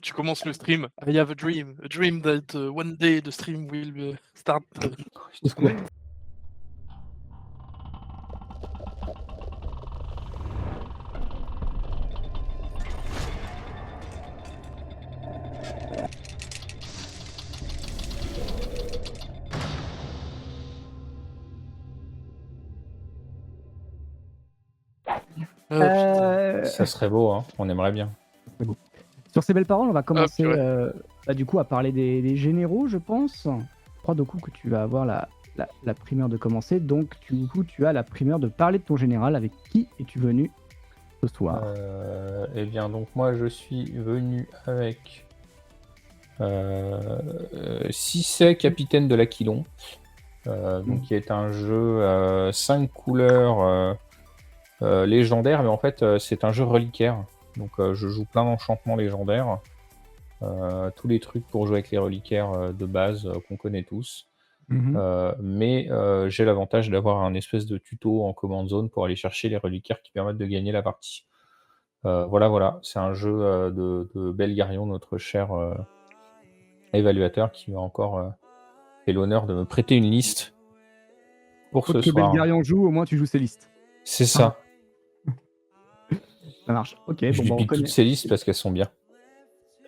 tu commences le stream. I have a dream that one day the stream will start. Ça serait beau, hein. On aimerait bien. Sur ces belles paroles, on va commencer purée. du coup à parler des généraux, je pense. Je crois du coup que tu vas avoir la primeur de commencer. Donc du coup, tu as la primeur de parler de ton général. Avec qui es-tu venu ce soir? Eh bien, donc moi, je suis venu avec Cissé, capitaine de l'Aquilon, qui est un jeu 5 couleurs légendaire, mais en fait, c'est un jeu reliquaire. Donc, je joue plein d'enchantements légendaires. Tous les trucs pour jouer avec les reliquaires de base qu'on connaît tous. Mais j'ai l'avantage d'avoir un espèce de tuto en command zone pour aller chercher les reliquaires qui permettent de gagner la partie. Voilà, c'est un jeu de Belgarion, notre cher évaluateur, qui m'a encore fait l'honneur de me prêter une liste pour ce que soir. Belgarion joue, au moins tu joues ses listes. C'est ça. Ça marche. Ok, Je lui pique toutes ces listes parce qu'elles sont bien.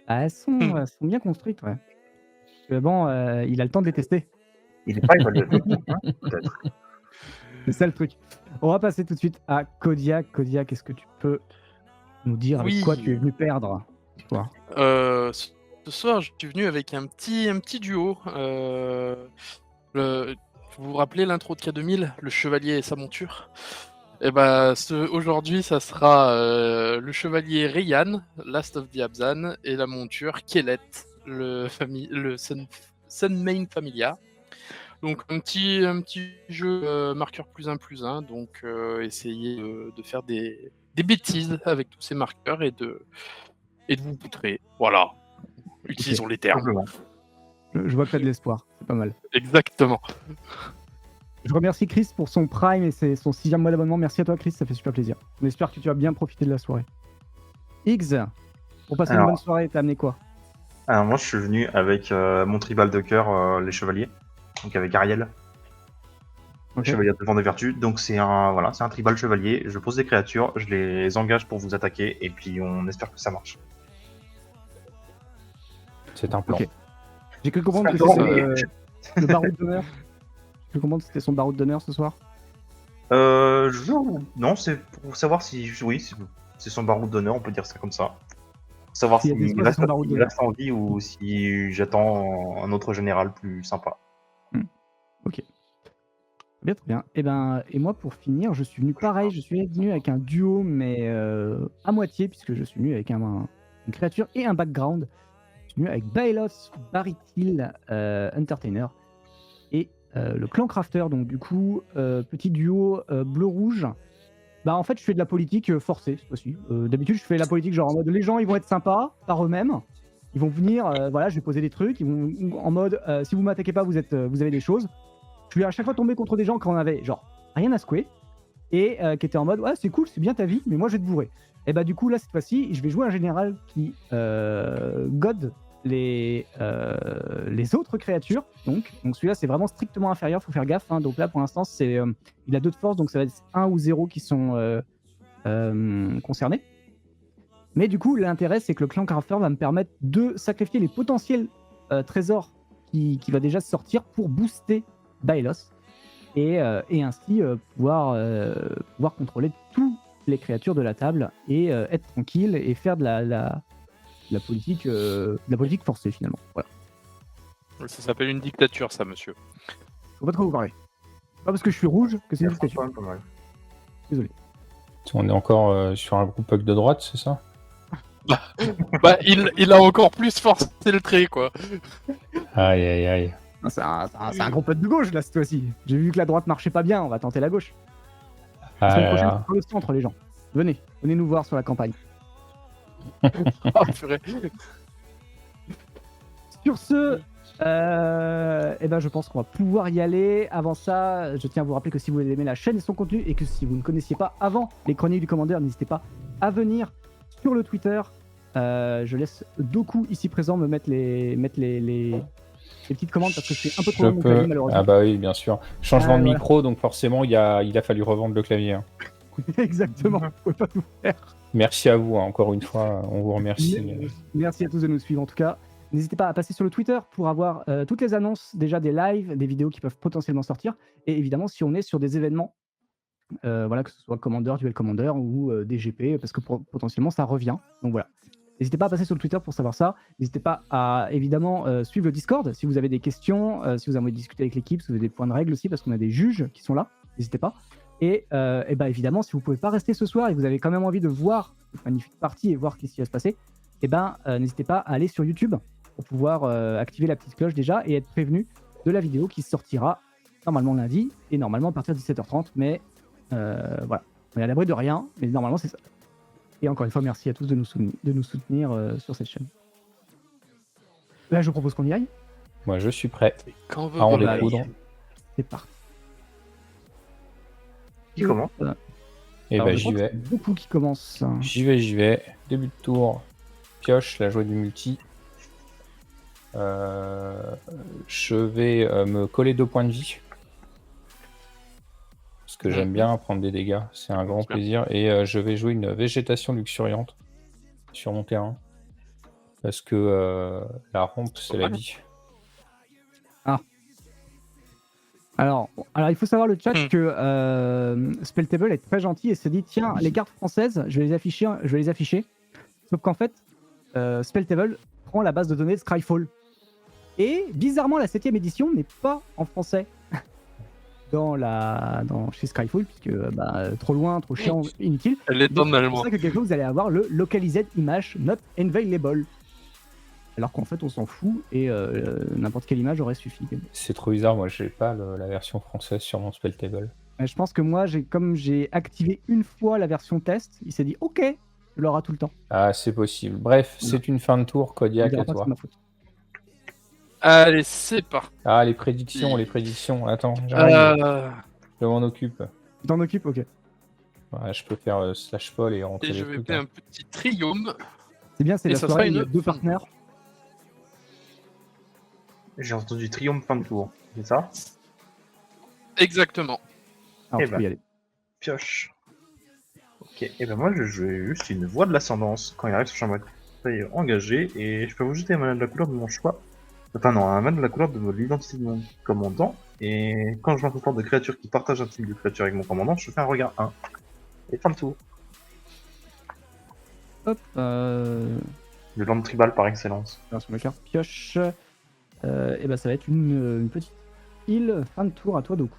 Ah, elles sont bien construites, ouais. Mais bon, il a le temps de les tester. Il n'est pas évaluateur, peut-être. C'est ça le truc. On va passer tout de suite à Kodiak. Kodiak, est-ce que tu peux nous dire avec quoi tu es venu perdre ce soir? Ce soir, je suis venu avec un petit duo. Vous vous rappelez l'intro de K2000, le chevalier et sa monture? Et bah, aujourd'hui, ça sera le chevalier Ryan, Last of the Abzan, et la monture Kelet, le Sunmane Familia. Donc un petit jeu marqueur +1/+1, donc essayez de faire des bêtises avec tous ces marqueurs et de vous poutrer. Voilà. Utilisons les termes. Je vois que tu as de l'espoir, c'est pas mal. Exactement. Je remercie Chris pour son Prime et son 6e mois d'abonnement. Merci à toi Chris, ça fait super plaisir. On espère que tu vas bien profiter de la soirée. X, pour passer une bonne soirée, t'as amené quoi? Alors moi je suis venu avec mon tribal de cœur, les chevaliers, donc avec Ariel, chevalier de vent des vertus. Donc c'est un tribal chevalier, je pose des créatures, je les engage pour vous attaquer et puis on espère que ça marche. C'est un plan. Okay. J'ai cru comprendre que c'était le baroud d'honneur. J'ai cru comprendre que c'était son baroud d'honneur ce soir. Non, c'est pour savoir si c'est son baroud d'honneur, on peut dire ça comme ça. Pour savoir s'il reste en vie ou si j'attends un autre général plus sympa. Ok. Bien, très bien. Et moi, pour finir, je suis venu avec un duo, mais à moitié, puisque je suis venu avec une créature et un background. Je suis venu avec Baelos Baritil, Entertainer, et le Clan Crafter. Donc, du coup, petit duo bleu-rouge. Bah, en fait, je fais de la politique forcée, cette fois-ci. D'habitude, je fais la politique genre en mode les gens, ils vont être sympas par eux-mêmes. Ils vont venir, voilà, je vais poser des trucs. Ils vont en mode si vous m'attaquez pas, vous avez des choses. Je vais à chaque fois tomber contre des gens qui en avaient genre rien à secouer et qui étaient en mode ouais, c'est cool, c'est bien ta vie, mais moi je vais te bourrer. Et bah, du coup, là, cette fois-ci, je vais jouer un général qui god les autres créatures. Donc celui-là, c'est vraiment strictement inférieur, faut faire gaffe. Hein. Donc là, pour l'instant, il a 2 de force, donc ça va être 1 ou 0 qui sont concernés. Mais du coup, l'intérêt, c'est que le clan Crafter va me permettre de sacrifier les potentiels trésors qui va déjà sortir pour booster Baelos et ainsi pouvoir contrôler toutes les créatures de la table et être tranquille et faire de la politique forcée finalement. Voilà. Ça s'appelle une dictature, ça, monsieur. Faut pas trop vous parler. Pas parce que je suis rouge que c'est une dictature. Désolé. On est encore sur un groupe de droite, c'est ça? Bah, il a encore plus forcé le trait, quoi. Aïe. C'est un gros pote de gauche là cette fois-ci. J'ai vu que la droite marchait pas bien, on va tenter la gauche. La semaine prochaine, c'est le centre, les gens. Venez nous voir sur la campagne. Oh, purée. Sur ce, je pense qu'on va pouvoir y aller. Avant ça, je tiens à vous rappeler que si vous aimez la chaîne et son contenu et que si vous ne connaissiez pas avant les chroniques du commandeur, n'hésitez pas à venir sur le Twitter Je laisse Doku ici présent me mettre les petites commandes parce que c'est un peu trop long mon clavier malheureusement. Ah bah oui, bien sûr. Changement de voilà. micro, donc forcément, il a fallu revendre le clavier. Hein. Exactement, vous pouvez pas tout faire. Merci à vous, hein. Encore une fois, on vous remercie. Merci à tous de nous suivre en tout cas. N'hésitez pas à passer sur le Twitter pour avoir toutes les annonces, déjà des lives, des vidéos qui peuvent potentiellement sortir. Et évidemment, si on est sur des événements, voilà, que ce soit Commander, Duel Commander ou des GP, parce que potentiellement ça revient. Donc voilà. N'hésitez pas à passer sur le Twitter pour savoir ça. N'hésitez pas à évidemment suivre le Discord si vous avez des questions, si vous avez envie de discuter avec l'équipe, si vous avez des points de règle aussi, parce qu'on a des juges qui sont là. N'hésitez pas. Et bah, évidemment, si vous pouvez pas rester ce soir et que vous avez quand même envie de voir cette magnifique partie et voir ce qui va se passer, n'hésitez pas à aller sur YouTube pour pouvoir activer la petite cloche déjà et être prévenu de la vidéo qui sortira normalement lundi et normalement à partir de 17h30. Mais voilà, on est à l'abri de rien, mais normalement c'est ça. Et encore une fois, merci à tous de nous soutenir sur cette chaîne. Là, je propose qu'on y aille. Moi, je suis prêt. Quand veut À en Golarion. découdre. C'est parti. Qui commence? Et Alors, bah, je j'y crois que vais. c'est beaucoup qui commence. J'y vais. Début de tour. Pioche, la joie du multi. Je vais me coller 2 points de vie. Parce que j'aime bien prendre des dégâts. C'est un grand plaisir. Et je vais jouer une végétation luxuriante sur mon terrain. Parce que la rampe, c'est la vie. Alors, il faut savoir le chat que Spelltable est très gentil et se dit tiens, les cartes françaises, je vais les afficher. Sauf qu'en fait, Spelltable prend la base de données de Scryfall. Et bizarrement, la 7ème édition n'est pas en français chez Scryfall, puisque trop loin, trop chiant, inutile. Elle est en C'est allemand. pour ça que quelque chose, vous allez avoir le Localized Image Not Available. Alors qu'en fait, on s'en fout et n'importe quelle image aurait suffi. C'est trop bizarre, moi j'ai pas la version française sur mon Spelltable. Je pense que moi, comme j'ai activé une fois la version test, il s'est dit ok, je l'aurai tout le temps. Ah, c'est possible. Bref, c'est une fin de tour, Kodiak, On dira à pas que toi. c'est ma faute. Allez, c'est parti. Ah, les prédictions. Attends, j'arrive. Je m'en occupe. Tu t'en occupes? Ok. Ouais, je peux faire slash fall et rentrer Et les je vais trucs. faire Hein. un petit triome. C'est bien, c'est Et la ça soirée, sera il y a une 2 fin. partenaires. J'ai entendu triomphe fin de tour, c'est ça? Alors, Exactement. Eh tu peux ben. y aller. Pioche. Ok, et ben moi je jouais juste une voix de l'ascendance quand il arrive sur champ bataille engagé et je peux vous jeter un mana de la couleur de mon choix. Enfin non, un mana de la couleur de l'identité de mon commandant. Et quand je m'en porte de créatures qui partagent un type de créature avec mon commandant, je fais un regard 1. Et fin le tour. Hop. Le land tribal par excellence. Alors, sur ma carte pioche. Ça va être une petite île. Fin de tour à toi, Doku.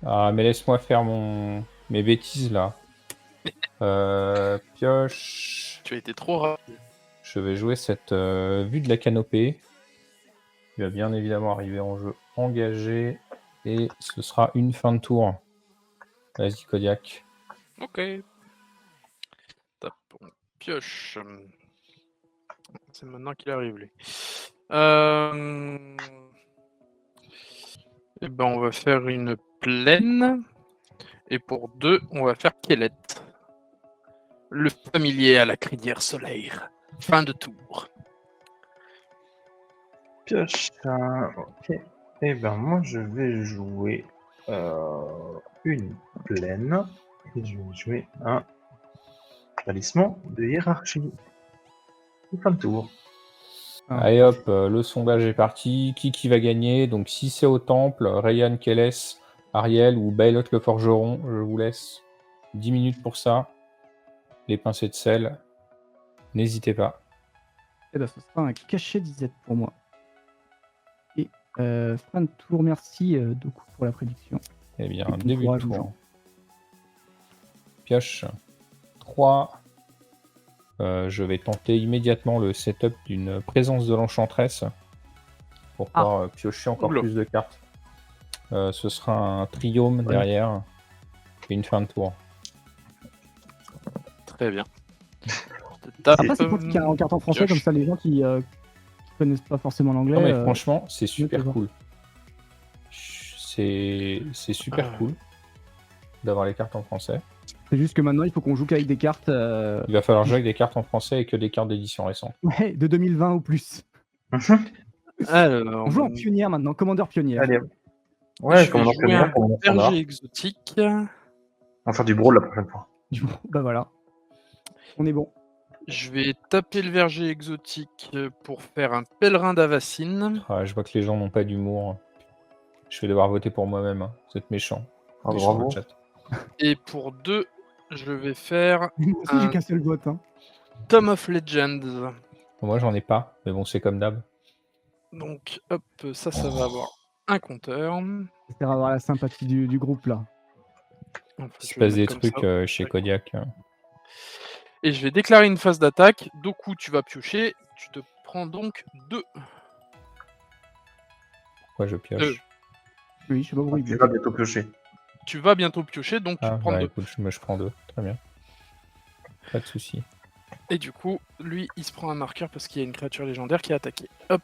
Ah, mais laisse-moi faire mes bêtises là. Pioche. Tu as été trop rapide. Je vais jouer cette vue de la canopée. Il va bien évidemment arriver en jeu engagé. Et ce sera une fin de tour. Vas-y, Kodiak. Ok. Tape, on pioche. C'est maintenant qu'il arrive, lui. Et ben, on va faire une plaine. Et pour 2, on va faire Kélette. Le familier à la crinière solaire. Fin de tour. Pioche. Ok. Et ben moi je vais jouer une plaine. Et je vais jouer un talisman de hiérarchie. Et fin de tour. Allez hop, le sondage est parti. Qui va gagner? Donc si c'est au temple, Rayhan, Keles, Ariel ou Baelot le forgeron, je vous laisse 10 minutes pour ça. Les pincées de sel, n'hésitez pas. Ce sera un cachet d'Izette pour moi. Et fin de tour, merci Doku pour la prédiction. Eh bien, Et bon début de courage aux tour. gens. Pioche 3. Je vais tenter immédiatement le setup d'une présence de l'enchantresse pour pouvoir piocher encore Oula. plus de cartes. Ce sera un triome derrière et une fin de tour. Très bien. Après, c'est pratique en carte en français, pioche. comme ça les gens qui connaissent pas forcément l'anglais. Non mais franchement, c'est super d'accord. cool. C'est super Ah. cool. d'avoir les cartes en français. C'est juste que maintenant, il faut qu'on joue qu'avec des cartes Il va falloir jouer avec des cartes en français et que des cartes d'édition récente. ouais, de 2020 ou plus. Alors, On joue en pionnière maintenant, commandeur pionnière. Allez. je Ouais, vais comme on en jouer première, un comme on en standard. berger exotique. On va faire du brawl la prochaine fois. Bah voilà. On est bon. Je vais taper le verger exotique pour faire un pèlerin d'Avacine. Ah, je vois que les gens n'ont pas d'humour. Je vais devoir voter pour moi-même. Hein. Vous êtes méchants. Ah, Méchants dans bravo. le chat. Et pour 2, je vais faire Moi aussi, j'ai qu'un seul vote. Hein. Tome of Legends. Moi, j'en ai pas, mais bon, c'est comme d'hab. Donc, hop, ça va avoir un compteur. J'espère avoir la sympathie du groupe là. Enfin, Il je se vais passe des mettre comme trucs ça. chez Kodiak. Et je vais déclarer une phase d'attaque. Doku, tu vas piocher. Tu te prends donc 2. Pourquoi je pioche Oui, je sais pas pourquoi il Tu bute. vas bientôt piocher. Tu vas bientôt piocher, donc tu Ah, prends bah 2. écoute, je prends 2. Très bien. Pas de soucis. Et du coup, lui, il se prend un marqueur parce qu'il y a une créature légendaire qui a attaqué. Hop.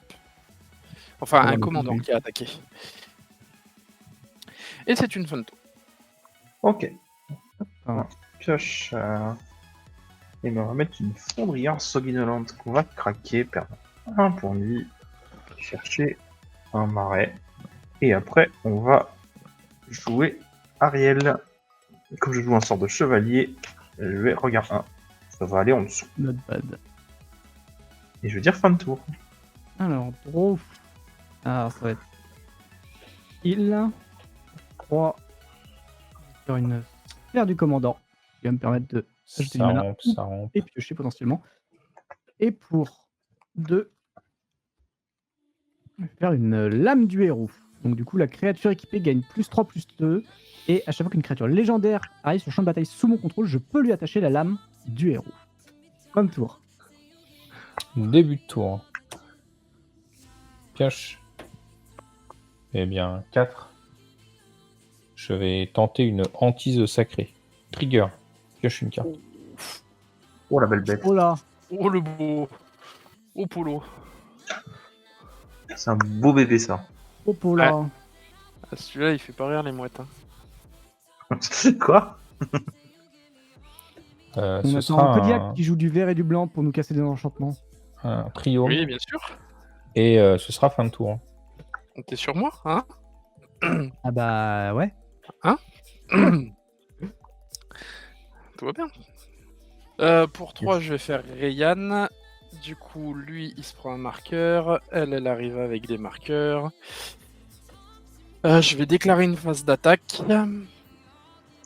Enfin, un Ouais, commandant oui. qui a attaqué. Et c'est une fin de tour. Ok. Ah. Pioche. Et ben, on va mettre une fondrière sanguinolente qu'on va craquer, perdre un point de vie, chercher un marais. Et après, on va jouer Ariel. Comme je joue un sort de chevalier, je vais regarder un. Ça va aller en dessous. Not bad. Et je vais dire fin de tour. Alors, draw. Alors, ça va être. Il. 3. Faire une sphère du commandant. Qui va me permettre de ajouter du Ça mana. rampe, ça rampe. Et piocher potentiellement. Et pour 2. Je vais faire une lame du héros. Donc, du coup, la créature équipée gagne +3/+2. Et à chaque fois qu'une créature légendaire arrive sur le champ de bataille sous mon contrôle, je peux lui attacher la lame du héros. Comme tour. Début de tour. Pioche. Eh bien, 4. Je vais tenter une hantise sacrée. Trigger. Pioche une carte. Oh la belle bête. Oh là. Oh le beau. Oh Polo. C'est un beau bébé ça. Oh pour là. Ah, celui-là, il fait pas rire les mouettes. Hein. Quoi? On Ce attend sera Kodiak qui joue du vert et du blanc pour nous casser des enchantements. un trio. Oui, bien sûr. Et ce sera fin de tour. T'es sur moi, hein? Ah bah ouais. Tout va bien. Pour 3, je vais faire Rayan. Du coup, lui, il se prend un marqueur. Elle arrive avec des marqueurs. Je vais déclarer une phase d'attaque.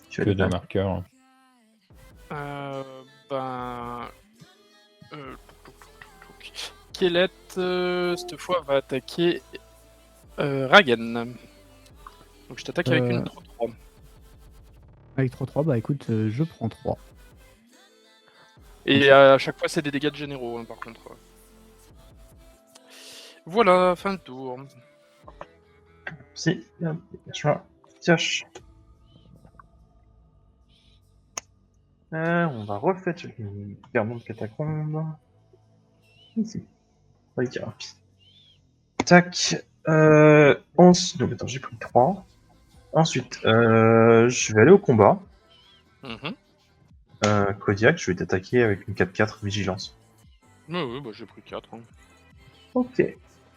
Tu vas Que dire de marqueurs. Ben... Kelet, cette fois, va attaquer Ragan. Donc je t'attaque avec une 3-3. Avec 3-3, bah écoute, je prends 3. Et à chaque fois, c'est des dégâts de généraux, hein, par contre. Voilà, fin de tour. Si, tu vois, pioche. On va refaire une permanente de catacombe. Ici. Polythérapie. Tac. Donc attends, j'ai pris 3. Ensuite, je vais aller au combat. Mhm. Kodiak, je vais t'attaquer avec une 4-4 vigilance. Oui, bah, j'ai pris 4. Hein. Ok.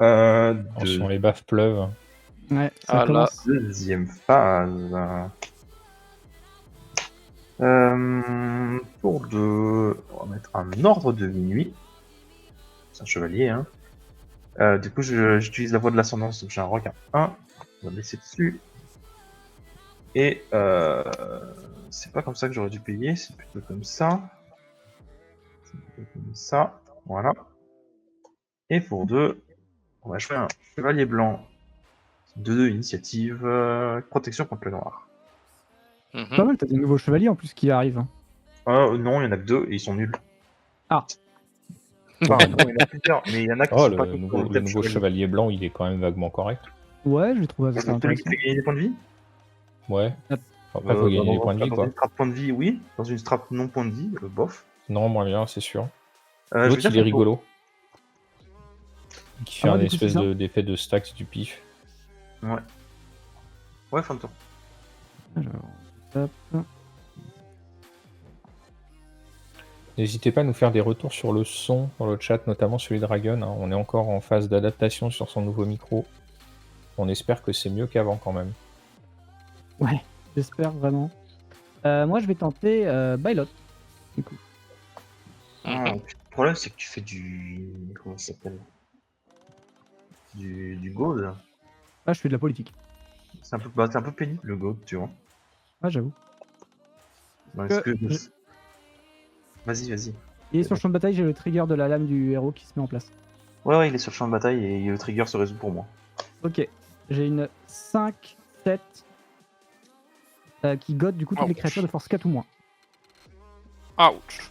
Attention, les baffes pleuvent. Ouais, ça Ah là. commence. Deuxième phase. Tour 2. On va mettre un ordre de minuit. C'est un chevalier, hein. Du coup, j'utilise la voie de l'ascendance, donc j'ai un requin 1. On va le laisser dessus. Et c'est pas comme ça que j'aurais dû payer, c'est plutôt comme ça. C'est plutôt comme ça. Voilà. Et pour 2, on va jouer un chevalier blanc. 2 initiative, protection contre le noir. Mhm. Pas mal, t'as des nouveaux chevaliers en plus qui arrivent. Non, il y en a que 2 et ils sont nuls. Ah. Enfin, non, il y en a plusieurs, mais il y en a qui Oh, sont pas le tous nouveau, pour le nouveau chevalier blanc, il est quand même vaguement correct. Ouais, je le trouve assez Celui qui intéressant. fait gagner des points de vie. Ouais. Ah. Après, faut gagner des points de vie, Dans quoi. une strap point de vie, oui. Dans une strap non point de vie, bof. Non, moins bien, c'est sûr. Je veux L'autre, dire il est que rigolo. Qui fait Ah ouais, un du coup, espèce c'est ça d'effet de stacks du pif. Ouais, fin de tour. Alors, Hop. N'hésitez pas à nous faire des retours sur le son dans le chat, notamment celui de Dragon. Hein. On est encore en phase d'adaptation sur son nouveau micro. On espère que c'est mieux qu'avant quand même. Ouais, j'espère vraiment. Moi, je vais tenter Bylot. Du coup. Ah, le problème, c'est que tu fais du. Comment ça s'appelle? Du gold. Ah, je fais de la politique. C'est un peu pénible le gold, tu vois. Ah, j'avoue. Est-ce que... Vas-y. Il est sur le champ de bataille, j'ai le trigger de la lame du héros qui se met en place. Ouais, il est sur le champ de bataille et le trigger se résout pour moi. Ok, j'ai une 5, 7 qui gote du coup toutes les créatures de force 4 ou moins. Ouch.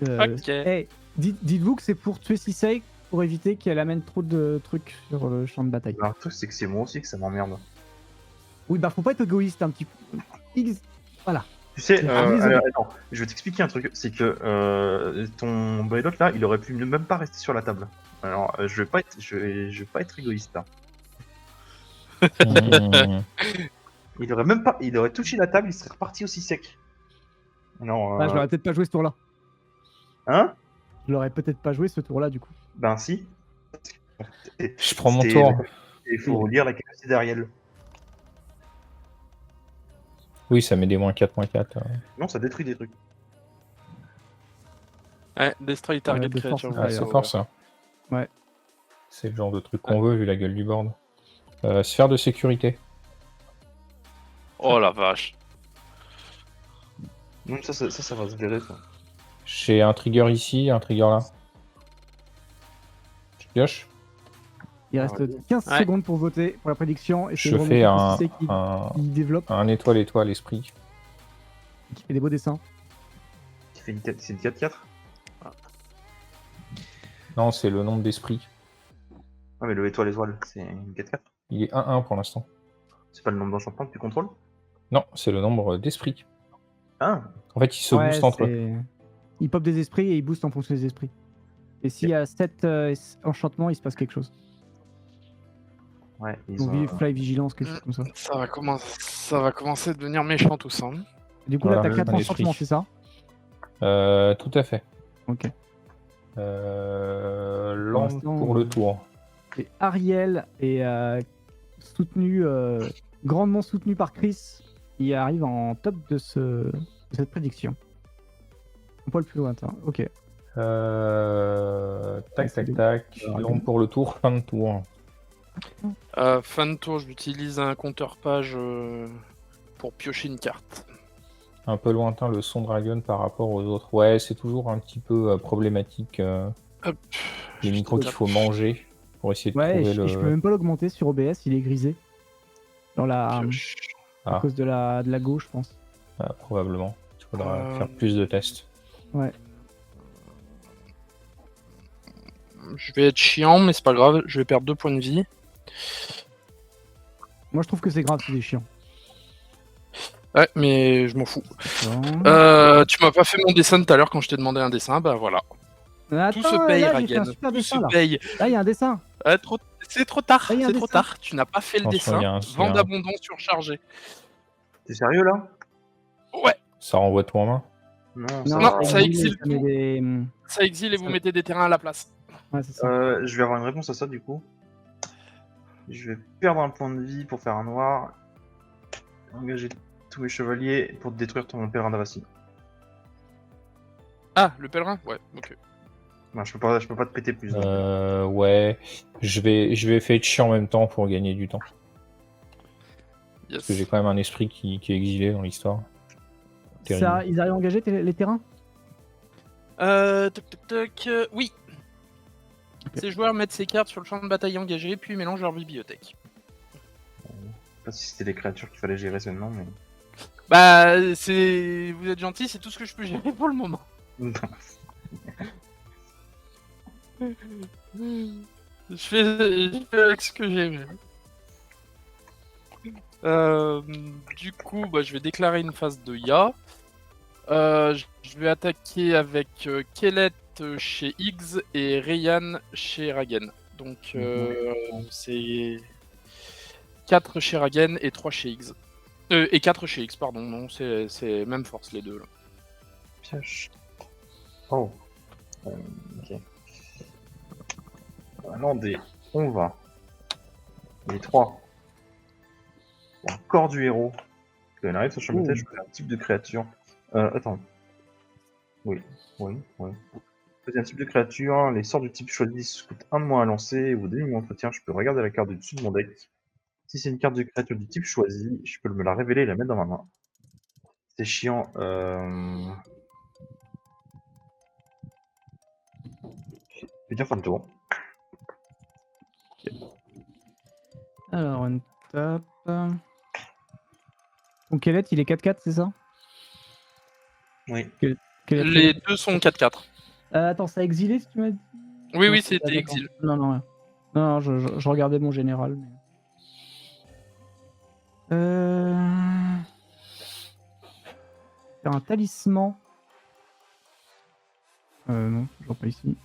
Ok. Hey, dites-vous que c'est pour tuer Sisei pour éviter qu'elle amène trop de trucs sur le champ de bataille. Alors, le truc, c'est que c'est moi aussi que ça m'emmerde. Oui, bah faut pas être égoïste un petit peu. Voilà. Tu sais, désolé. attends, je vais t'expliquer un truc. C'est que ton Bylot là, il aurait pu même pas rester sur la table. Alors, je vais pas être égoïste là. Mmh. Il aurait touché la table, il serait reparti aussi sec. Non. Ah, je l'aurais peut-être pas joué ce tour-là. Hein? Je l'aurais peut-être pas joué ce tour-là du coup. Ben si. Je prends mon tour. Il faut lire la capacité d'Ariel. Oui, ça met des moins 4, moins 4. Non, ça détruit des trucs. Ouais, destroy target de force, creature. ouais, C'est ouais. fort ça. Ouais. C'est le genre de truc qu'on veut vu la gueule du board. Sphère de sécurité. Oh la vache. Non, ça va se verrer ça. J'ai un trigger ici, un trigger là. Je pioche. Il reste 15 Ouais. secondes pour voter pour la prédiction. Et c'est Je vraiment fais un, Sisei qui développe, un étoile esprit. qui fait des beaux dessins. C'est une 4-4. Non, c'est le nombre d'esprits. Ah, mais le étoile, c'est une 4-4. Il est 1-1 pour l'instant. C'est pas le nombre d'enchantements que tu contrôles? Non, c'est le nombre d'esprits. Ah, En fait, ils se Ouais, boostent entre eux. c'est- Il pop des esprits et il booste en fonction des esprits. Et s'il y a 7 enchantements, il se passe quelque chose. ouais, ils Donc ont. Fly Vigilance, quelque chose comme ça. Ça va commencer à devenir méchant tout ça. Du coup, Voilà, là, t'as 4 un esprit. enchantements, c'est ça? Tout à fait. Ok. Lampe l'instant, pour le tour. Et Ariel est grandement soutenu par Chris. Il arrive en top de cette prédiction. Un poil plus lointain. Ok. Tac. Lampe pour le tour, fin de tour. Fin de tour, j'utilise un compteur page pour piocher une carte. Un peu lointain le son Dragon par rapport aux autres. Ouais, c'est toujours un petit peu problématique. Hop. Les micros qu'il faut manger pour essayer de Ouais, trouver et je peux même pas l'augmenter sur OBS, il est grisé. Dans la... Pioche. À Ah. cause de la gauche, je pense. Probablement. Il faudra Euh, faire plus de tests. Ouais. Je vais être chiant, mais c'est pas grave, je vais perdre 2 points de vie. Moi, je trouve que c'est grave, c'est des chiants. Ouais, mais je m'en fous. Bon. Tu m'as pas fait mon dessin tout à l'heure quand je t'ai demandé un dessin, bah voilà. Attends, Tout se paye, là, j'ai fait un Ragen. super Tout dessin, se là. paye. Là, il y a un dessin. C'est trop tard, Ah, il y a un c'est trop dessin. tard. Tu n'as pas fait le Attention, il y a dessin. un- Vent d'abondance surchargé. T'es sérieux là? Ouais, Ça renvoie tout en main. Non, ça exile met tout. des... ça exile et vous mettez des terrains à la place. Ouais, c'est ça. Je vais avoir une réponse à ça du coup. Je vais perdre un point de vie pour faire un noir. Engager tous mes chevaliers pour détruire ton pèlerin d'Avacine. Ah, le pèlerin? Ouais, ok. Non, je peux pas te péter plus. donc. Ouais. Je vais faire chier en même temps pour gagner du temps. Yes. Parce que j'ai quand même un esprit qui est exilé dans l'histoire. Terrible. Ça, ils arrivent à engager les terrains? Oui. Ces joueurs mettent ces cartes sur le champ de bataille engagé, puis mélangent leur bibliothèque. Je sais pas si c'était les créatures qu'il fallait gérer seulement, mais. Bah, vous êtes gentil, c'est tout ce que je peux gérer pour le moment. Je fais avec ce que j'ai. Du coup, bah, je vais déclarer une phase de Ya. Je vais attaquer avec Kellet chez Higgs et Ryan chez Ragen. Donc c'est 4 chez Ragen et 3 chez Higgs. Et 4 chez X, pardon. Non, c'est même force les deux. Là. Pioche. Oh. Ok. Maintenant, on va. Les 3. Encore du héros. Quand on arrive sur le champ de bataille, je fais un type de créature. Attends. Oui. C'est un type de créature. Les sorts du type choisi coûtent 1 de moins à lancer. Au début de mon entretien, je peux regarder la carte du dessus de mon deck. Si c'est une carte de créature du type choisi, je peux me la révéler et la mettre dans ma main. C'est chiant. Je vais dire fin de tour. Alors, on tape. Donc, Kellet, il est 4-4, c'est ça? Oui. Kellet, Les deux sont 4-4. attends, ça a exilé, si tu m'as dit? Oui, Non, oui, ah, c'était d'accord. exil. Non, je regardais mon général. Mais... Faire un talisman. Non, toujours pas ici.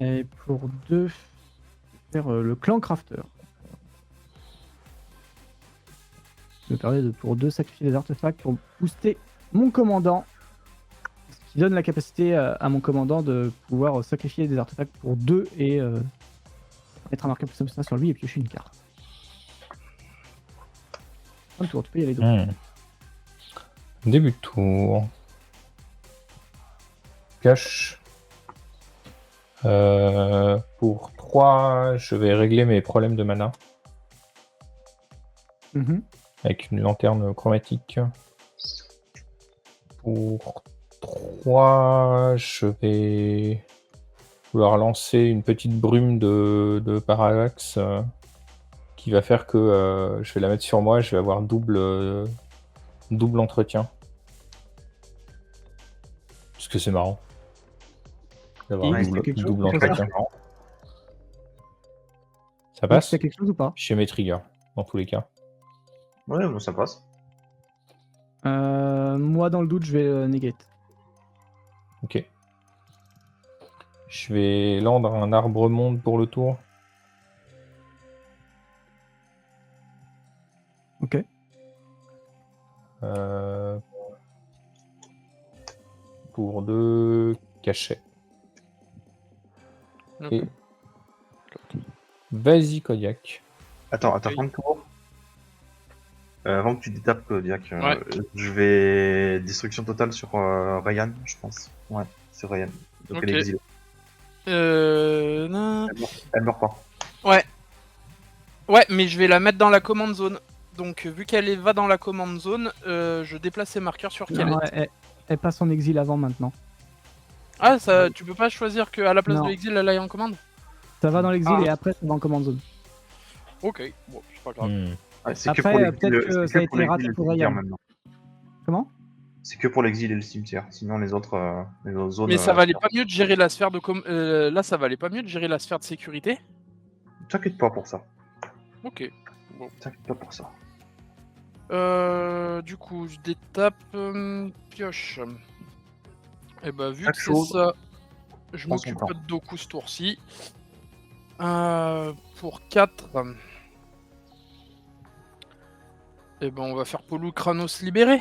Et pour 2, faire le clan crafter. Ça me permet de pour 2 sacrifier des artefacts pour booster mon commandant. Ce qui donne la capacité à mon commandant de pouvoir sacrifier des artefacts pour 2 et mettre un marqueur plus ça sur lui et piocher une carte. Un tour, tu peux y aller. Début de tour. Pioche. Pour 3, je vais régler mes problèmes de mana avec une lanterne chromatique. Pour 3, je vais vouloir lancer une petite brume de parallaxe qui va faire que je vais la mettre sur moi, je vais avoir double entretien. Parce que c'est marrant. D'avoir Et double entretien. Ça passe? T'as quelque chose ou pas? Chez mes triggers, dans tous les cas. Ouais, bon, ça passe. Moi, dans le doute, je vais negate. Ok. Je vais land un arbre monde pour le tour. Ok. Pour 2 cachets. Ok. Et... Vas-y, Kodiak. Attends, Ok. fin de tour. Avant que tu détapes Kodiak, Ouais. je vais destruction totale sur Ryan, je pense. Ouais, c'est Ryan. Donc Ok. elle est exilée. Non. Elle meurt pas. Ouais, mais je vais la mettre dans la command zone. Donc, vu qu'elle va dans la command zone, je déplace ses marqueurs sur Kellet. Non, elle passe en exil avant maintenant. Ah, ça, tu peux pas choisir qu'à la place Non. de l'exil, elle aille en commande? Ça va dans l'exil Ah. et après, ça va en command zone. Ok, bon, c'est pas grave. Ouais, c'est Après, que pour l'exil, peut-être que c'est ça a que pour été raté l'exil et le pour cimetière Ryan. maintenant. Comment? C'est que pour l'exil et le cimetière. Sinon les autres zones. Mais ça valait pas mieux de gérer la sphère de là, ça valait pas mieux de gérer la sphère de sécurité? T'inquiète pas pour ça. Ok. Bon. T'inquiète pas pour ça. Du coup, je détape pioche. Et bah, vu Chaque que c'est chose ça, je prend son m'occupe temps. pas de Doku ce tour-ci. Pour 4. Et ben, on va faire Polou Kranos libéré.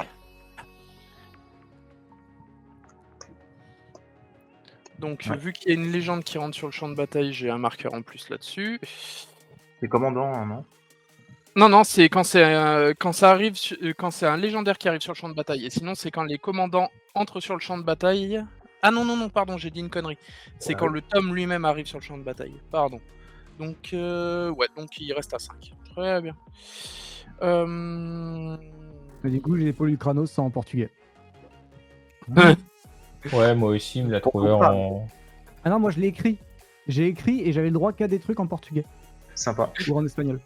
Donc, Ouais. vu qu'il y a une légende qui rentre sur le champ de bataille, j'ai un marqueur en plus là-dessus. C'est commandant, hein, non? Non, c'est quand ça arrive, quand c'est un légendaire qui arrive sur le champ de bataille. Et sinon, c'est quand les commandants entrent sur le champ de bataille. Ah non, pardon, j'ai dit une connerie. C'est quand le tome lui-même arrive sur le champ de bataille. Pardon. Donc, ouais, donc il reste à 5. Très bien. Mais du coup, j'ai les Polychronos en portugais. Ouais, moi aussi, il me l'a trouvé Pourquoi en... Ah non, moi je l'ai écrit. J'ai écrit et j'avais le droit qu'à des trucs en portugais Sympa. ou en espagnol.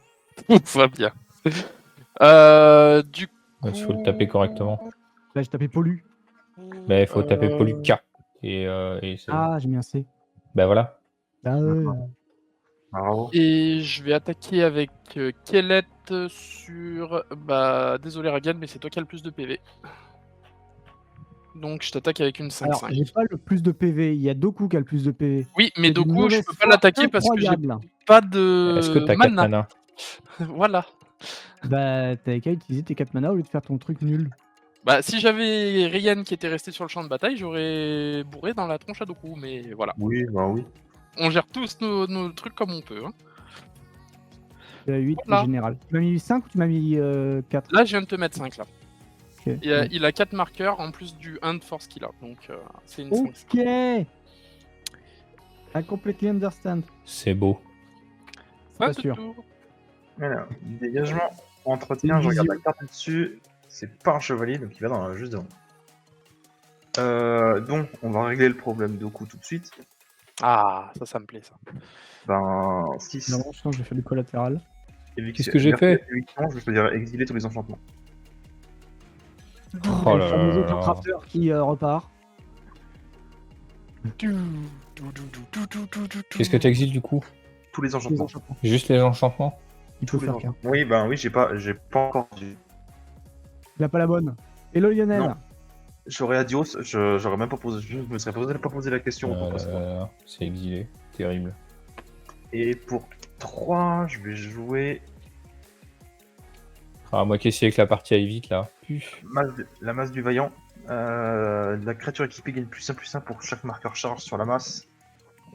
Ça va bien. Du coup... Il faut le taper correctement. Là, j'ai tapé Polu. Bah, il faut taper Poluka. Et c'est... Ah, j'ai mis un C. Bah voilà. Ah ouais. Bravo. Et je vais attaquer avec Kellet sur... Bah, désolé Ragan, mais c'est toi qui as le plus de PV. Donc je t'attaque avec une 5-5. Alors, j'ai pas le plus de PV. Il y a Doku qui a le plus de PV. Oui, mais C'est d'une Doku, je mauvaise peux pas foi l'attaquer parce que j'ai incroyable. pas de Est-ce que t'as 4 mana? Voilà. Bah, t'avais qu'à utiliser tes 4 mana au lieu de faire ton truc nul. Bah, si j'avais Ryan qui était resté sur le champ de bataille, j'aurais bourré dans la tronche à Doku, mais voilà. Oui, bah oui. On gère tous nos trucs comme on peut. Hein. 8 Voilà. général. Tu m'as mis 5 ou tu m'as mis 4? Là, je viens de te mettre 5 là. Ok. Il a 4 marqueurs en plus du 1 de force qu'il a, donc c'est une 5. Ok. I completely understand. C'est beau. Pas Pas sûr. sûr. Alors, dégagement, entretien, C'est je une regarde vision. la carte dessus. C'est pas un chevalier, donc il va dans juste devant. Donc, on va régler le problème Doku tout de suite. Ah, ça me plaît ça. Ben, 6. Non, sinon je vais faire du collatéral. Qu'est-ce que j'ai fait? Je peux dire exiler tous les enchantements. Oh le là fameux là autre là. crafter qui repart. Qu'est-ce que tu exiles du coup? Tous les Les enchantements. enchantements. Juste les enchantements? Il peut Tous les faire qu'un. enchantements. Oui, ben oui, j'ai pas encore. Il a pas la bonne. Hello Lionel. Non. J'aurais Adios, j'aurais même pas posé, je me serais pas posé la question. Pourquoi c'est pas. C'est exilé. Terrible. Et pour 3, je vais jouer Ah, moi qui essaye que la partie aille vite là. Puf. la masse du vaillant. La créature équipée gagne +1/+1 pour chaque marqueur charge sur la masse.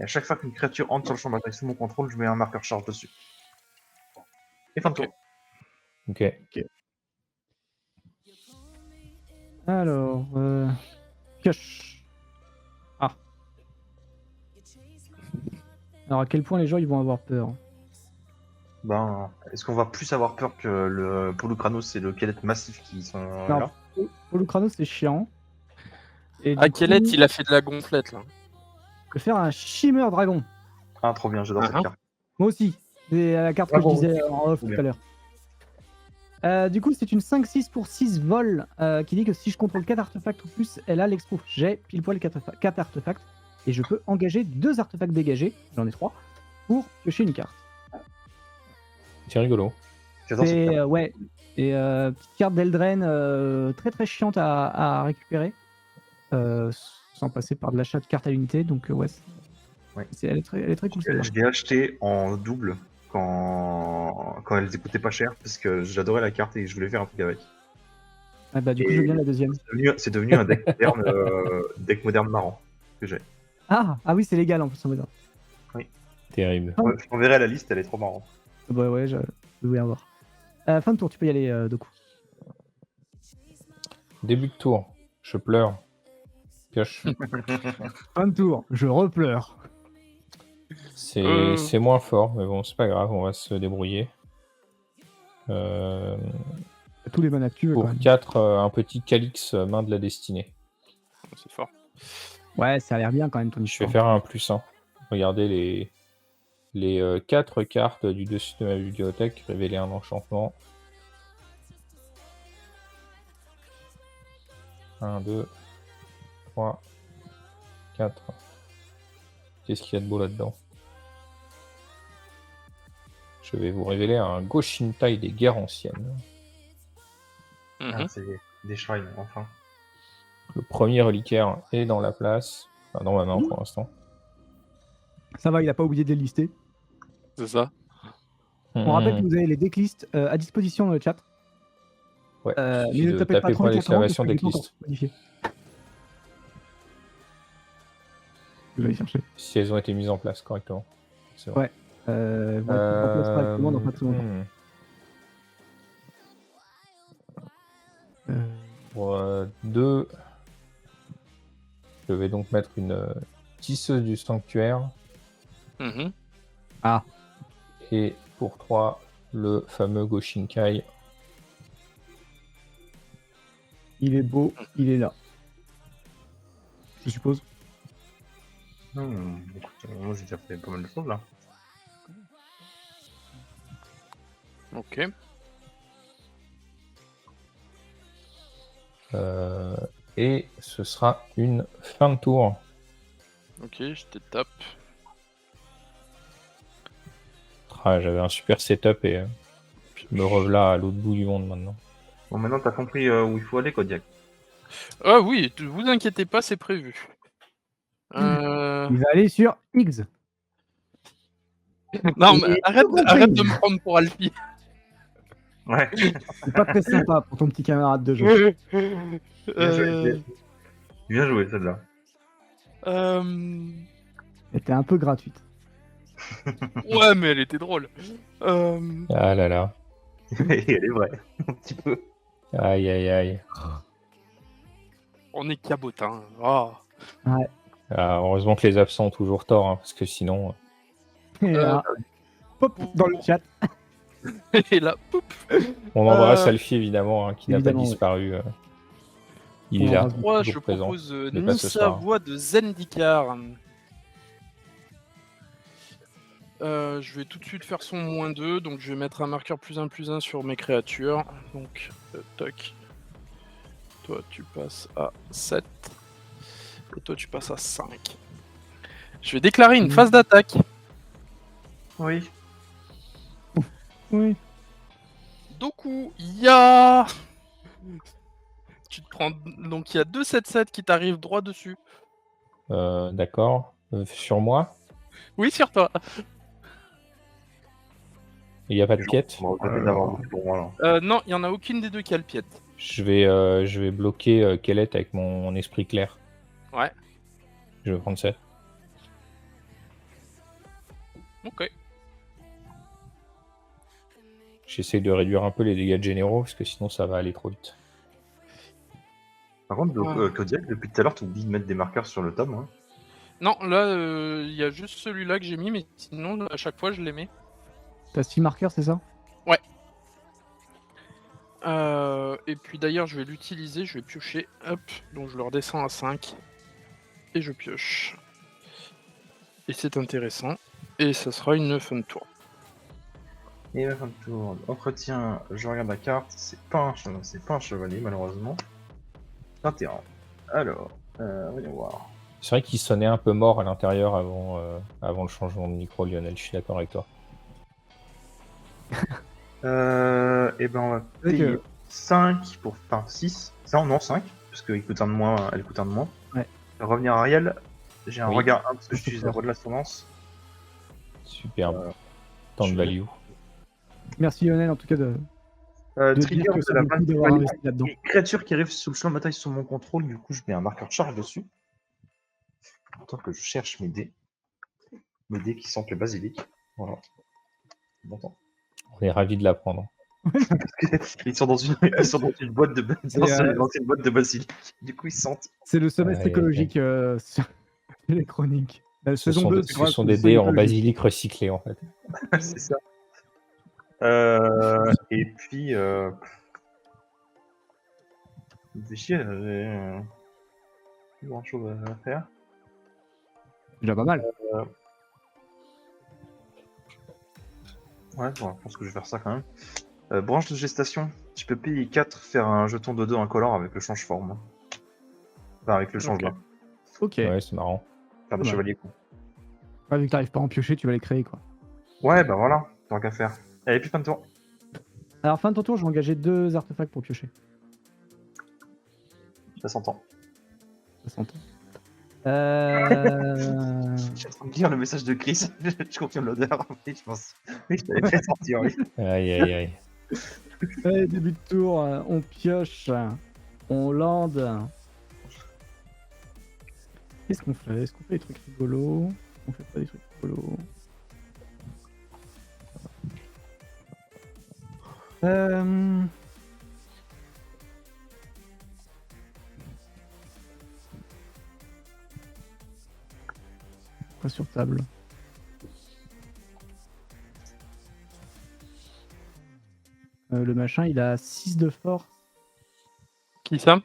Et à chaque fois qu'une créature entre sur le champ de bataille sous mon contrôle, je mets un marqueur charge dessus. Et fin de tour. Ok. Alors, pioche. Ah. Alors à quel point les gens ils vont avoir peur? Ben, est-ce qu'on va plus avoir peur que le Polukranos et le Kelet massif qui sont Non, là? Polukranos c'est chiant. Et Ah, du Kellet, coup, il a fait de la gonflette là. je vais faire un Shimmer Dragon. Ah, trop bien, j'adore cette Ah, carte. Moi aussi. C'est la carte que Bravo. je disais en off Trop tout bien. à l'heure. Du coup, c'est une 5-6 pour 6 vol qui dit que si je contrôle 4 artefacts ou plus, elle a l'expro. J'ai pile poil 4 artefacts et je peux engager 2 artefacts dégagés, j'en ai 3, pour piocher une carte. C'est rigolo. J'adore cette C'est carte. ouais, et petite carte d'Eldraine très très chiante à récupérer sans passer par de l'achat de cartes à l'unité. Donc ouais, Ouais. elle est très cool. celle-là. Je l'ai acheté en double quand elles coûtaient pas cher parce que j'adorais la carte et je voulais faire un truc avec. Ah bah du coup Et- je veux bien la deuxième. C'est devenu un deck moderne marrant que j'ai. Ah oui, c'est légal en plus en mode. Terrible. Oh. Ouais, je t'enverrai la liste, elle est trop marrante. Bah ouais, je voulais en voir. Fin de tour, tu peux y aller Doku. Début de tour. Je pleure. Pioche. Fin de tour, je repleure. C'est moins fort, mais bon, c'est pas grave, on va se débrouiller. Tous les manas que tu veux quand Pour même. 4, un petit Calix main de la destinée. C'est fort. Ouais, ça a l'air bien quand même ton Je vais histoire. faire un +1. Regardez les 4 cartes du dessus de ma bibliothèque, révéler un enchantement. 1, 2, 3, 4. Qu'est-ce qu'il y a de beau là-dedans? Je vais vous révéler un Goshintai des guerres anciennes. Mhm. Ah, c'est des shrines, enfin. Le premier reliquaire est dans la place. Enfin, dans ma main pour l'instant. Ça va, il a pas oublié de les lister. C'est ça. On rappelle que vous avez les decklists à disposition dans le chat. Ouais, Mais il suffit ne de tapez pas taper trop point les 80 parce d'exclamation que j'ai pas encore decklist. modifié. Je vais aller chercher. Si elles ont été mises en place correctement. C'est vrai. Ouais. Vont être en place correctement dans pas très longtemps. Pour 2, je vais donc mettre une tisseuse du sanctuaire. Mhm. Et pour 3, le fameux Goshinkai. Il est beau, il est là. Je suppose. Écoute, moi j'ai déjà fait pas mal de choses là. Ok. Et ce sera une fin de tour. Ok, je te tape. Ah, j'avais un super setup et me revoilà à l'autre bout du monde maintenant. Bon, maintenant t'as compris où il faut aller, Kodiak. Ah oui, vous inquiétez pas, c'est prévu. Il va aller sur X. Non, Et mais tout arrête compris. de me prendre pour Alpi. Ouais, C'est pas très sympa pour ton petit camarade de jeu. Euh, bien joué celle-là. Elle était un peu gratuite. Ouais, mais elle était drôle. Euh, Ah là là. Et elle est vraie, un petit peu. Aïe aïe aïe. On est cabotin. Oh. Ah, heureusement que les absents ont toujours tort, hein, parce que sinon. Et là, pop, dans le chat. Et là, poup. On embrasse Alfie évidemment, hein, qui n'a pas Évidemment, oui. disparu. Il On est là. l'embrasse. 3, toujours je présent. propose mais pas ce Nissa soir. Voix de Zendikar. Je vais tout de suite faire son -2, donc je vais mettre un marqueur +1/+1 sur mes créatures. Donc, toc. Toi, tu passes à 7. Et toi, tu passes à 5. Je vais déclarer une phase d'attaque. Oui. Oui. Doku, ya. Tu te prends. Donc, il y a 2 7-7 qui t'arrivent droit dessus. D'accord. Sur moi, Oui, sur toi. il n'y a pas de piète. On va regretter d'avoir beaucoup pour moi là. Non, il n'y en a aucune des deux qui a le pied. Je vais bloquer Kellett avec mon esprit clair. Ouais. Je vais prendre ça. Ok. J'essaie de réduire un peu les dégâts de généraux, parce que sinon ça va aller trop vite. Par contre, Ah. Kodiak, depuis tout à l'heure, tu oublies de mettre des marqueurs sur le tome. Hein. Non, là, il y a juste celui-là que j'ai mis, mais sinon, à chaque fois, je les mets. T'as 6 marqueurs, c'est ça? Et puis d'ailleurs, je vais l'utiliser, je vais piocher. Hop, donc je le redescends à 5. Et je pioche. Et c'est intéressant. Et ça sera une fin de tour. Et la fin de tour, entretien, je regarde la carte, c'est pas un chevalier malheureusement. 21. Alors, voyons voir. C'est vrai qu'il sonnait un peu mort à l'intérieur avant le changement de micro, Lionel, je suis d'accord avec toi. Et ben on va C'est payer que- 5 pour. Enfin 6. Non 5, parce qu'il coûte un de moins, elle coûte un de moins. Ouais. Revenir à Ariel, j'ai un Oui. regard 1 parce que j'utilise la voie de l'ascendance. Superbe. Tant de je- value. Merci Lionel en tout cas de dire Trigger que de c'est la beaucoup d'avoir vanne. investi là-dedans. Une créature qui arrive sous le champ de bataille sous mon contrôle, du coup je mets un marqueur de charge dessus. Tant que je cherche mes dés. Mes dés qui sentent le basilic. Voilà. Bon temps. On est ravis de l'apprendre. Ils sont dans une boîte de boîte de basilic. Du coup ils sentent. C'est le semestre Ouais, écologique sur les chroniques. La Ce saison sont, 2 ce sera sont sous des le dés en écologique. basilic recyclé en fait. C'est ça. Et puis il me fait chier, j'ai plus grand chose à faire. Déjà pas mal. Ouais, bon, je pense que je vais faire ça quand même. Branche de gestation, tu peux payer 4, faire un jeton de 2 incolore avec le change-forme. Enfin, avec le change-main. Ok. Ouais, c'est marrant. Faire des Ouais. chevaliers, quoi. Ouais, vu que t'arrives pas à en piocher, tu vas les créer quoi. Ouais, bah voilà, tant qu'à faire. Allez, puis fin de tour. Alors fin de ton tour, je vais engager 2 artefacts pour piocher. Ça s'entend. Ça s'entend. Je suis en train de lire le message de Chris, je confirme l'odeur. Oui, je pense. Oui, je t'avais fait sentir, oui. Aïe aïe aïe. Allez, début de tour, on pioche, on lande. Qu'est-ce qu'on fait? Est-ce qu'on fait des trucs rigolos? On fait pas des trucs rigolos. Quoi sur table? Le machin, il a 6 de force. Qui ça?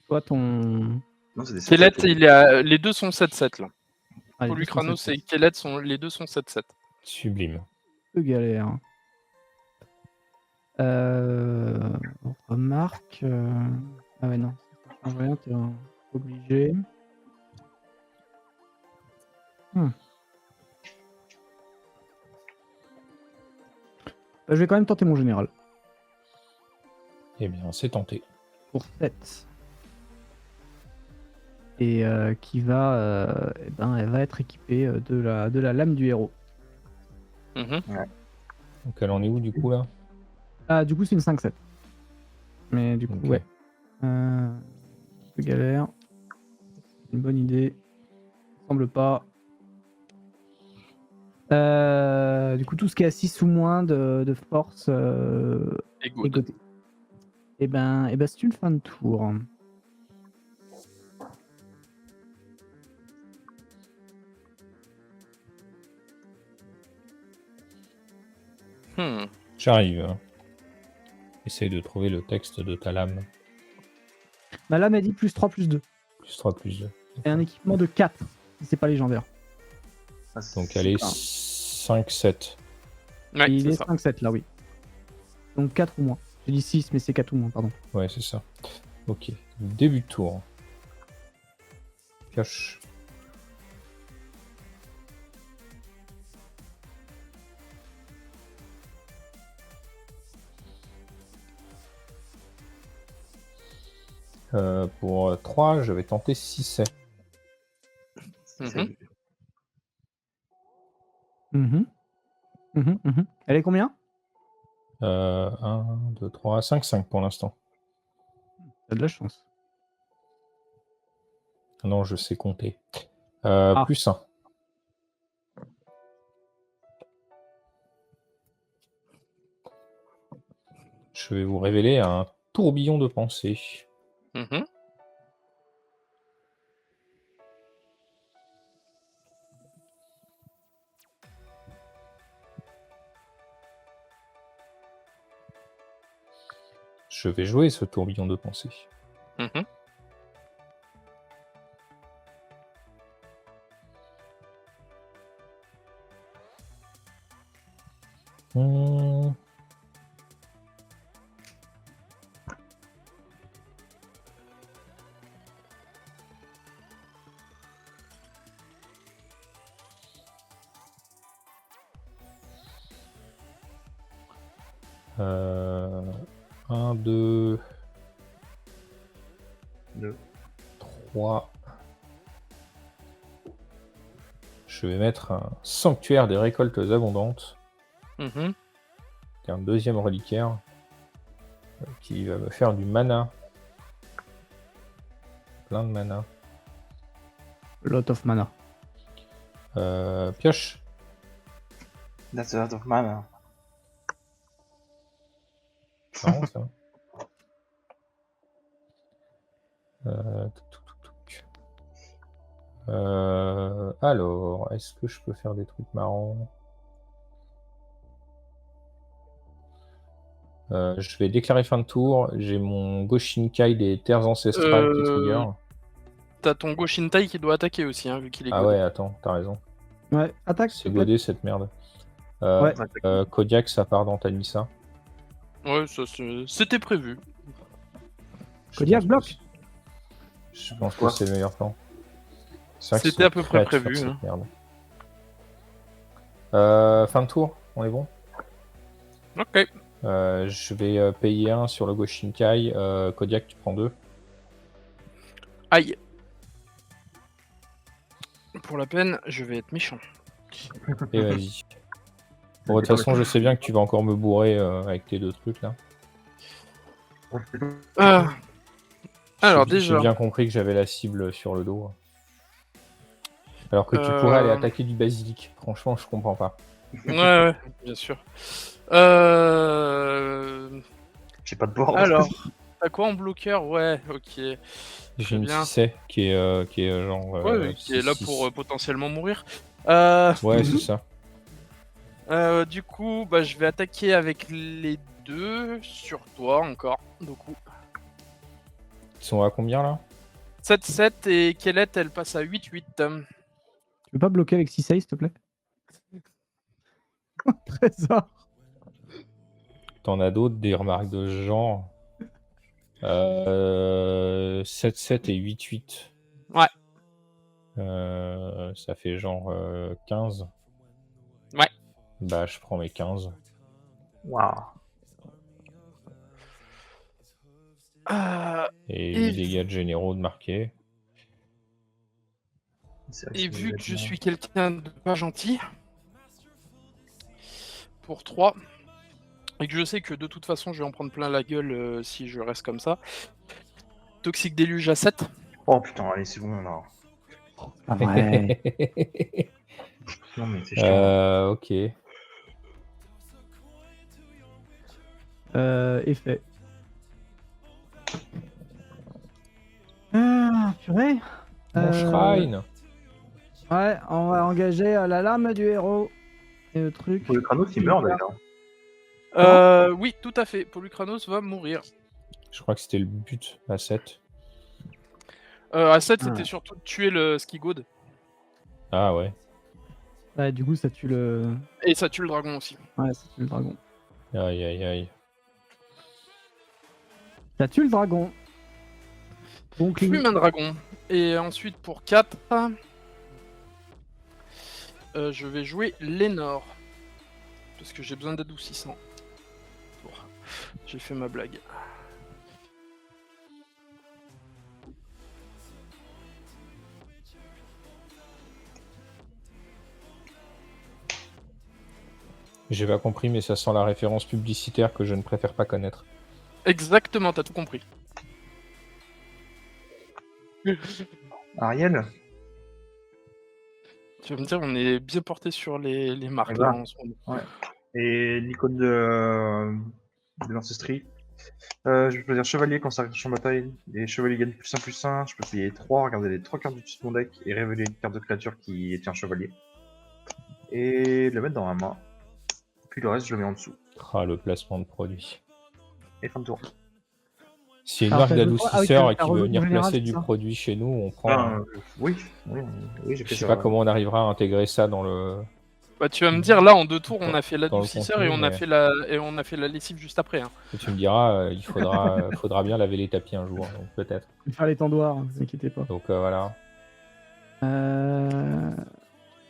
Toi, ton. Non, c'est des Kellet, sets. les deux sont 7-7 là. Ah, les deux Polychronos sont et Kellet, les deux sont 7-7. Sublime. un peu galère. On remarque. Ah ouais, non. Ça change rien, t'es obligé. Je vais quand même tenter mon général. Eh bien, c'est tenté. Pour 7. Et qui va. Eh ben, elle va être équipée de la lame du héros. Mhm. Donc elle en est où du coup là? Ah, du coup, c'est une 5-7. Mais du coup, Ok. ouais. Peu galère. Une bonne idée. Semble pas. Du coup, tout ce qui est à 6 ou moins de force Et est good. goté. Et ben, c'est une fin de tour. J'arrive. Essaye de trouver le texte de ta lame. Ma lame a dit +3/+2. +3, +2. Et un équipement de 4, si c'est pas légendaire. Donc elle est Ah. 5-7. Ouais, Il c'est est ça. 5-7 là, oui. Donc 4 ou moins. J'ai dit 6, mais c'est 4 ou moins, pardon. Ouais, c'est ça. Ok. Début de tour. Pioche. Pour 3, je vais tenter 6. Mhm. Elle est combien? 1, 2, 3, 5, 5 pour l'instant. T'as de la chance. Non, je sais compter. Ah. +1. Je vais vous révéler un tourbillon de pensée. Mhm. Je vais jouer ce tourbillon de pensée. Mhm. Hmm. Euh, 1, 2, 3. Je vais mettre un sanctuaire des récoltes abondantes. Mhm. Un deuxième reliquaire qui va me faire du mana. Plein de mana. Lot of mana. Pioche. That's a lot of mana. Marrant, ça. Alors, est-ce que je peux faire des trucs marrants? Je vais déclarer fin de tour. J'ai mon Goshinkai des terres ancestrales qui trigger. T'as ton Goshintai qui doit attaquer aussi, hein, vu qu'il est Ah godé. ouais, attends, t'as raison. Ouais, attaque. C'est godé cette merde. Ouais. Kodiak, ça part dans Tanissa. Ouais, ça, c'était prévu. Je Kodiak, pense que bloque. c'est- Je pense que Quoi c'est le meilleur plan. C'est vrai que C'était c'est à peu près créature, prévu, cette hein. merde. Fin de tour, on est bon. Ok. Je vais payer 1 sur le Goshinkai. Kodiak, tu prends 2. Aïe. Pour la peine, je vais être méchant. Et vas-y. Bon, de toute façon, je sais bien que tu vas encore me bourrer avec tes 2 trucs là. Alors J'ai déjà, bien compris que j'avais la cible sur le dos. Alors que tu pourrais aller attaquer du basilic. Franchement, je comprends pas. ouais, bien sûr. J'ai pas de board. Alors, t'as quoi en bloqueur? Ouais, ok. J'ai Très une bien. 6 qui est genre. Ouais, qui est là 6-6. pour potentiellement mourir. Ouais, c'est ça. Du coup, bah, je vais attaquer avec les deux sur toi encore. Du coup, Ils sont à combien là? 7-7 et Kellett, elle passe à 8-8. Tu peux pas bloquer avec 6 s'il te plaît? Trésor. T'en as d'autres, des remarques de ce genre? 7-7 et 8-8. Ouais. Ça fait genre 15. Ouais. Bah, je prends mes 15. Waouh. Et Et 8 dégâts généraux de marqué. Et vu que je suis quelqu'un de pas gentil, pour 3, et que je sais que de toute façon je vais en prendre plein la gueule si je reste comme ça. Toxique déluge à 7. Oh putain, allez, c'est bon là. Pas vrai. Non, mais c'est chiant. Ok. Effet. Ah, purée. Mon shrine. Ouais, on va engager la lame du héros. Et le truc. Pour le crâneau qui meurt d'ailleurs. Oui, tout à fait. Polychronos va mourir. Je crois que c'était le but à 7. À 7, Ah. c'était surtout de tuer le Skigod. Ah ouais. Ouais, du coup, ça tue le. Et ça tue le dragon aussi. Ouais, ça tue le dragon. Aïe aïe aïe. Ça tue le dragon. Donc, Plume un dragon. Et ensuite, pour 4, je vais jouer Lénore. Parce que j'ai besoin d'adoucissant. Bon, j'ai fait ma blague. J'ai pas compris, mais ça sent la référence publicitaire que je ne préfère pas connaître. Exactement, t'as tout compris. Ariel. Tu vas me dire, on est bien porté sur les marques Eh là ben. en ce moment. Ouais. Et l'icône de l'ancestrie. Je vais choisir chevalier quand ça arrive en bataille. Les chevaliers gagnent +1/+1. Je peux payer 3, regarder les 3 cartes du dessus de mon deck et révéler une carte de créature qui est un chevalier. Et le mettre dans ma main. Puis le reste, je le mets en dessous. Ah, le placement de produit. Et fin de tour. S'il y a une Alors, marque t'as d'adoucisseur t'as et qui veut revenu venir général, placer c'est du ça produit chez nous, on prend. Oui, j'ai Je fait sais ça. pas comment on arrivera à intégrer ça dans le. Bah, tu vas me dire, là en 2 tours, on a fait Dans le l'adoucisseur contenu, et mais- on a fait la lessive juste après. Hein. Et tu me diras, il faudra bien laver les tapis un jour, donc peut-être. Faire les tendoirs, ne vous inquiétez pas. Donc voilà.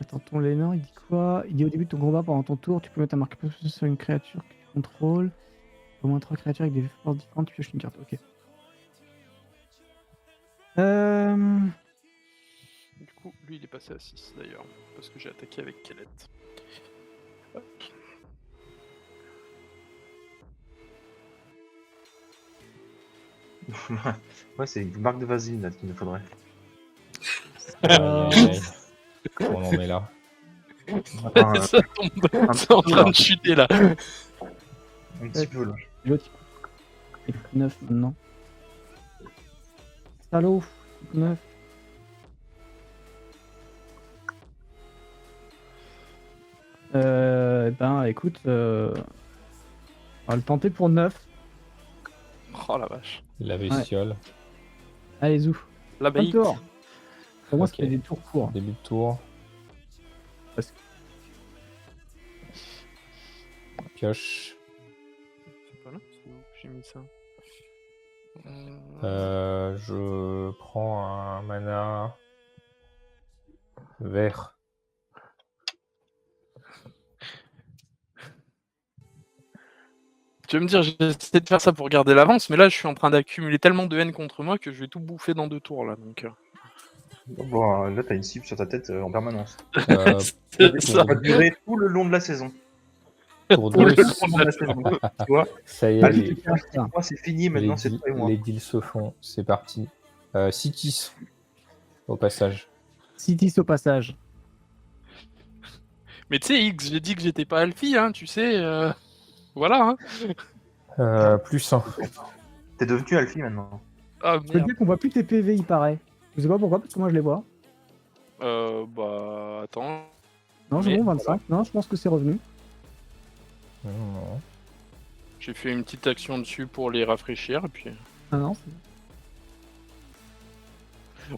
Attends, ton Lénore, il dit quoi? Il dit au début de ton combat, pendant ton tour, tu peux mettre un marqueur plus sur une créature que tu contrôles. Au moins 3 créatures avec des forces différentes, tu pioches une carte. Ok. Du coup, lui il est passé à 6 d'ailleurs, parce que j'ai attaqué avec Kellet. Hop. Ouais, c'est une marque de vaseline là qu'il nous faudrait. Aïe, aïe, aïe. On en est là. Enfin, Ça tombe, c'est en train de chuter là. un petit peu là. L'autre, il coûte 9 maintenant. Salaud, il coûte 9. Ben écoute, on va le tenter pour 9. Oh la vache. La bestiole. Allez, zou. La Un bait. tour. Pour moi, Ok. c'était des tours courts. Début de tour. Parce que- Pioche. C'est pas là, c'est où que j'ai mis ça. Je prends un mana vert. Tu vas me dire, j'ai essayé de faire ça pour garder l'avance, mais là je suis en train d'accumuler tellement de haine contre moi que je vais tout bouffer dans 2 tours là. Donc, Bon, là, t'as une cible sur ta tête en permanence. c'est ça. Ça va durer tout le long de la saison. Pour Tout le deux, long de la saison. Tu vois, ça y est, Allez. les, moi, c'est fini, maintenant, c'est toi et moi. les deals se font. C'est parti. Citis, au passage. Citis au passage. Mais tu sais, X, j'ai dit que j'étais pas Alfie, hein, tu sais. Voilà. Hein. +1. T'es devenu Alfie maintenant. Ah Je veux merde. dire qu'on voit plus tes PV, il paraît. Je sais pas pourquoi, parce que moi je les vois. Bah attends. Non, c'est Mais- bon, 25. Non, je pense que c'est revenu. Non. J'ai fait une petite action dessus pour les rafraîchir et puis. Ah non,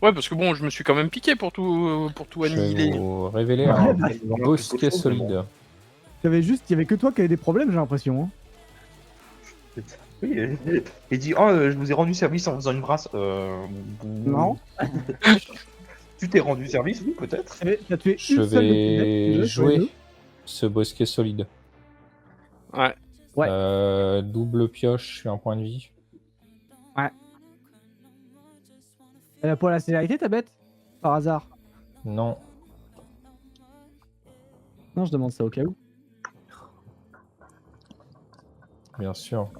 Ouais, parce que bon, je me suis quand même piqué pour tout Je vais annihiler. vous révéler Ouais, un bah, bosquet solide. il y avait que toi qui avais des problèmes, j'ai l'impression. Hein. Oui, il dit oh, je vous ai rendu service en faisant une brasse. Non. Tu t'es rendu service, oui, peut-être. T'as tué Je une seule de tes vais decks, sur les deux. jouer ce bosquet solide. Ouais. Ouais. Double pioche et un point de vie. Elle a pas la célérité, ta bête? Par hasard? Non. Non, je demande ça au cas où. bien sûr.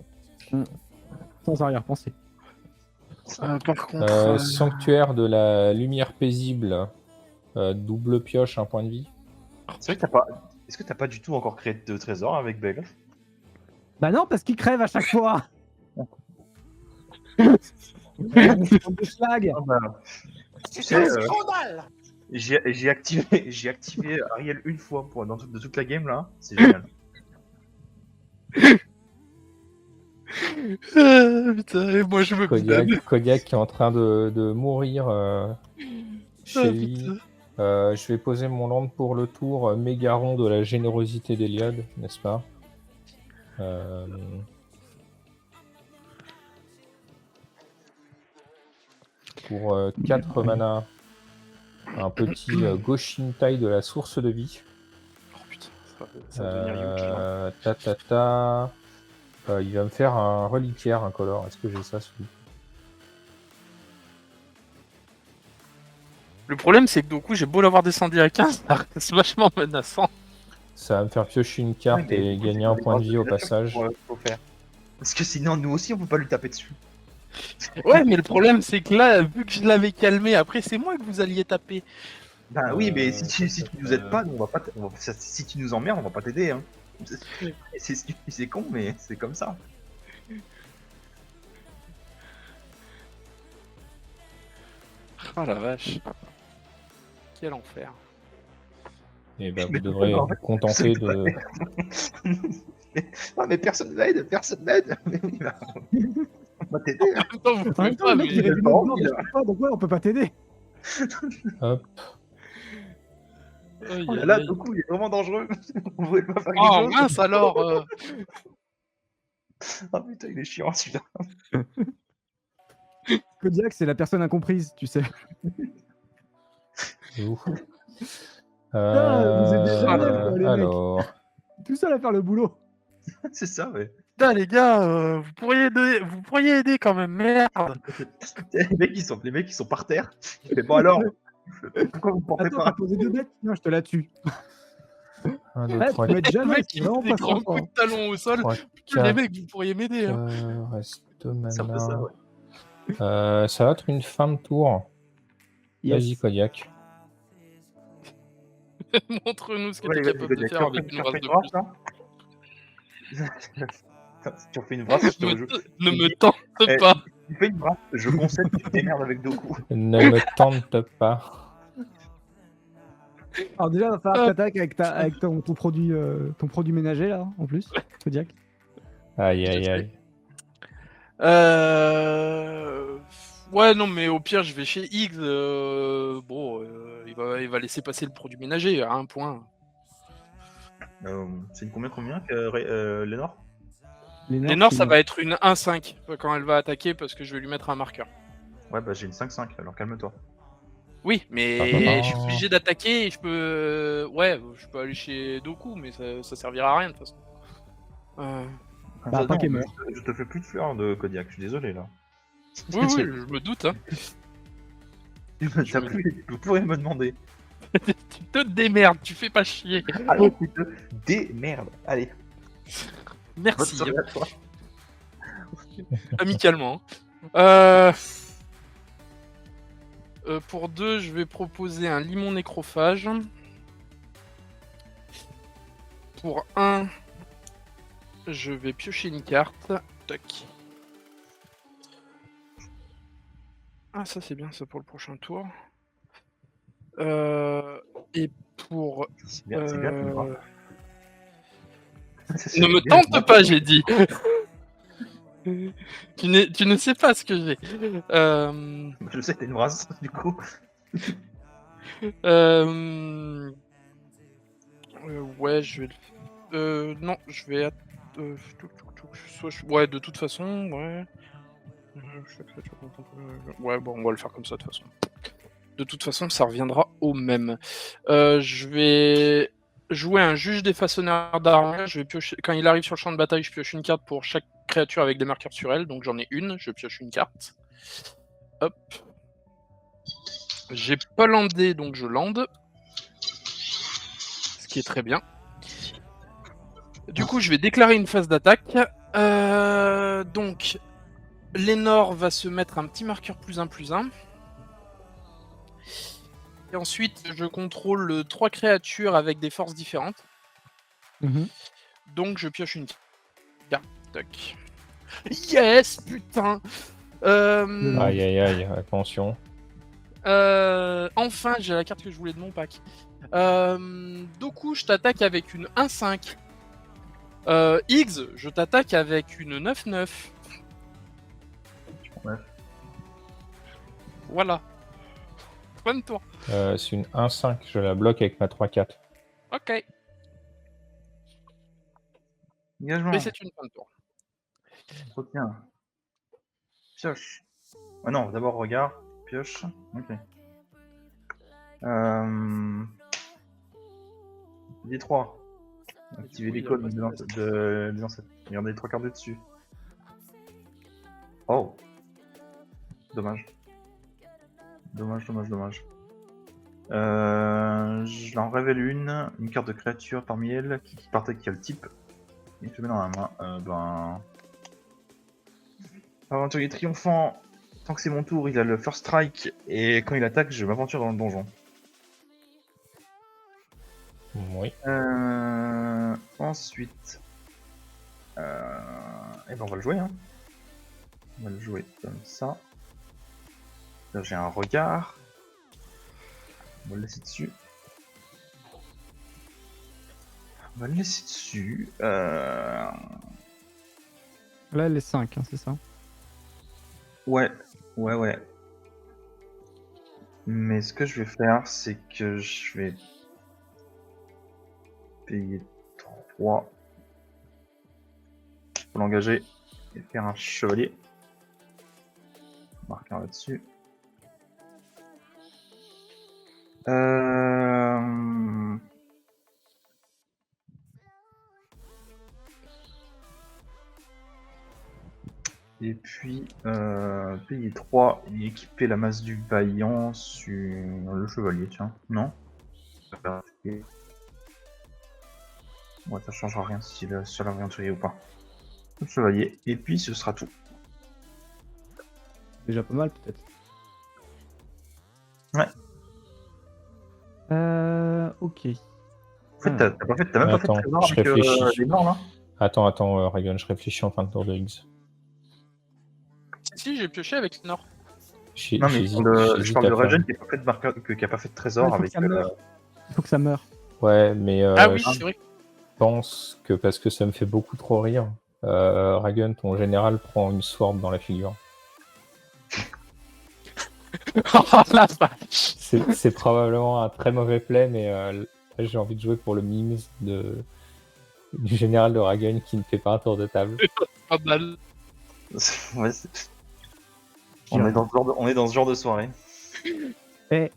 Sans arrière-pensée. Par contre, Sanctuaire de la lumière paisible. Double pioche, un point de vie. C'est vrai que t'as pas. Est-ce que t'as pas du tout encore créé de trésor avec Bale? Bah non, parce qu'il crève à chaque fois. De slag. Ah bah, tu sais, j'ai activé Ariel une fois de toute la game là. C'est génial. putain, et moi je me Kodiak qui est en train de mourir chez lui. putain. Je vais poser mon land pour le tour, mégaron de la générosité d'Eliade, n'est-ce pas? Pour 4 mana, un petit Goshintai de la source de vie. Oh putain, ça va devenir huge. Il va me faire un reliquaire incolore. Est-ce que j'ai ça sous? Le problème, c'est que du coup, j'ai beau l'avoir descendu à 15, ça reste vachement menaçant. Ça va me faire piocher une carte et gagner un point de vie au passage. Faut faire. Parce que sinon, nous aussi, on peut pas lui taper dessus. Ouais, mais le problème, c'est que là, vu que je l'avais calmé, après, c'est moi que vous alliez taper. Bah oui, mais si tu nous aides pas, nous, on va pas. Si tu nous emmerdes, on va pas t'aider. Hein. C'est con, mais c'est comme ça. Oh la vache. Quel enfer. Et bah, vous devrez vous contenter de. Non, mais personne m'aide, personne m'aide. Mais oui, bah, on va t'aider. Hein. En même temps, vous En pouvez même temps, pas, le mec, il mais... réduit notre bord, mais je peux pas, donc ouais, on peut pas t'aider. Hop. Aïe, Oh là aïe, là, aïe. du coup, il est vraiment dangereux. On pouvait pas faire quelque Oh chose. mince alors Ah putain, il est chiant celui-là. Kodiak, c'est la personne incomprise, tu sais. Ouf. vous aidez jamais, quoi, les mecs. Alors, Tout seul à faire le boulot. C'est ça, ouais. Putain, les gars, vous pourriez aider quand même, merde. Les mecs, ils sont par terre. Il fait bon alors. Pourquoi vous portez Attends, pas t'as posé 2 bêtes? Non, je te la tue. 1, 2, Ouais, 3, tu peux être Le jamais, mec, c'est il vraiment fait pas des grands sympa. coups de talon au sol. 3, Putain, les 4, mecs, vous pourriez m'aider. Hein. reste 2 C'est un peu mana. ça, ouais. Ça va être une fin de tour. Yes. Vas-y, Kodiak. Montre-nous ce que Ouais, t'es les gars, capable de tu faire refais avec une une race de brasse, plus. là. Tu refais une brasse, je te rejoue. Ne me tente Eh, pas. Tu fais une brasse, je concède que tu te démerdes avec Doku. Ne me tente pas. Alors déjà, il va falloir que t'attaques avec ton produit ménager, là, en plus, Kodiak. Aïe, aïe, aïe. Ouais, non, mais au pire, je vais chez X. Il va laisser passer le produit ménager à un point. C'est une combien que Lénore? Lénore, ça va être une 1-5 quand elle va attaquer parce que je vais lui mettre un marqueur. Ouais, bah j'ai une 5-5, alors calme-toi. Oui, mais je suis obligé d'attaquer et je peux. Ouais, je peux aller chez Doku, mais ça servira à rien de toute façon. Bah, pas qu'elle meurt. Je te fais plus de fleurs de Kodiak, je suis désolé là. Oui, je me doute. Hein. T'as plus rien me demander. Tu te démerdes, tu fais pas chier. Allez, tu te démerdes. Allez, bonne Merci, soirée à toi. amicalement. Pour 2, je vais proposer un limon nécrophage. Pour 1, je vais piocher une carte. Tac. Ah, ça c'est bien, ça pour le prochain tour. Et pour... C'est bien, tu me vois. Ne me tente pas, j'ai dit. Tu ne sais pas ce que j'ai. Je sais que t'as une brasse, du coup. Ouais, je vais le... non, je vais... Ouais, de toute façon, ouais. Ouais, bon, on va le faire comme ça, de toute façon. De toute façon, ça reviendra au même. Je vais jouer un juge des façonneurs d'armure. Je vais piocher... Quand il arrive sur le champ de bataille, je pioche une carte pour chaque créature avec des marqueurs sur elle. Donc j'en ai une, je pioche une carte. Hop. J'ai pas landé, donc je lande. Ce qui est très bien. Du coup, je vais déclarer une phase d'attaque. Donc, Lénore va se mettre un petit marqueur +1/+1. Et ensuite, je contrôle 3 créatures avec des forces différentes. Mhm. Donc, je pioche une carte. Tac. Yes, putain. Aïe aïe aïe, attention. Enfin, j'ai la carte que je voulais de mon pack. Doku, je t'attaque avec une 1-5. Iggs, je t'attaque avec une 9-9. Ouais. Voilà. Fin de tour. C'est une 1-5, je la bloque avec ma 3-4. Ok. Engagement. Et c'est une fin de tour. Retiens. Pioche. Ah non, d'abord regard. Pioche. Ok. D3. Activer les codes des ancêtres. Regardez les 3 cartes dessus. Oh. Dommage. Dommage. Je l'en révèle une carte de créature parmi elles qui partait qui a le type. Et je le mets dans la main. Aventurier triomphant. Tant que c'est mon tour, il a le first strike et quand il attaque, je m'aventure dans le donjon. Oui. Ensuite, on va le jouer. Hein. On va le jouer comme ça. Là, j'ai un regard. On va le laisser dessus. Là, les 5, hein, c'est ça. Ouais. Mais ce que je vais faire, c'est que je vais payer 3 pour l'engager et faire un chevalier. Marqueur là-dessus. Et puis, payer 3 et équiper la masse du vaillant sur le chevalier, tiens. Non? Ouais, ça changera rien si sur l'aventurier ou pas. Le chevalier, et puis ce sera tout. Déjà pas mal, peut-être. Ouais. Ok. En fait, t'as même pas fait de Attends, trésor je avec réfléchis. les morts là? Attends, Rayon, je réfléchis en fin de tour de X. Si, j'ai pioché avec Lénore. Non, mais je parle de Regen qui a pas fait de marqueur, qui a pas fait de trésor il faut avec. que ça meure. Il faut que ça meure. Ouais, mais Ah oui, je c'est vrai. pense que parce que ça me fait beaucoup trop rire, Ragun, ton général prend une sword dans la figure. Oh la vache. C'est probablement un très mauvais play, mais là, j'ai envie de jouer pour le meme du général de Ragun qui ne fait pas un tour de table. Pas mal. Ouais, on est dans ce genre de soirée. Eh.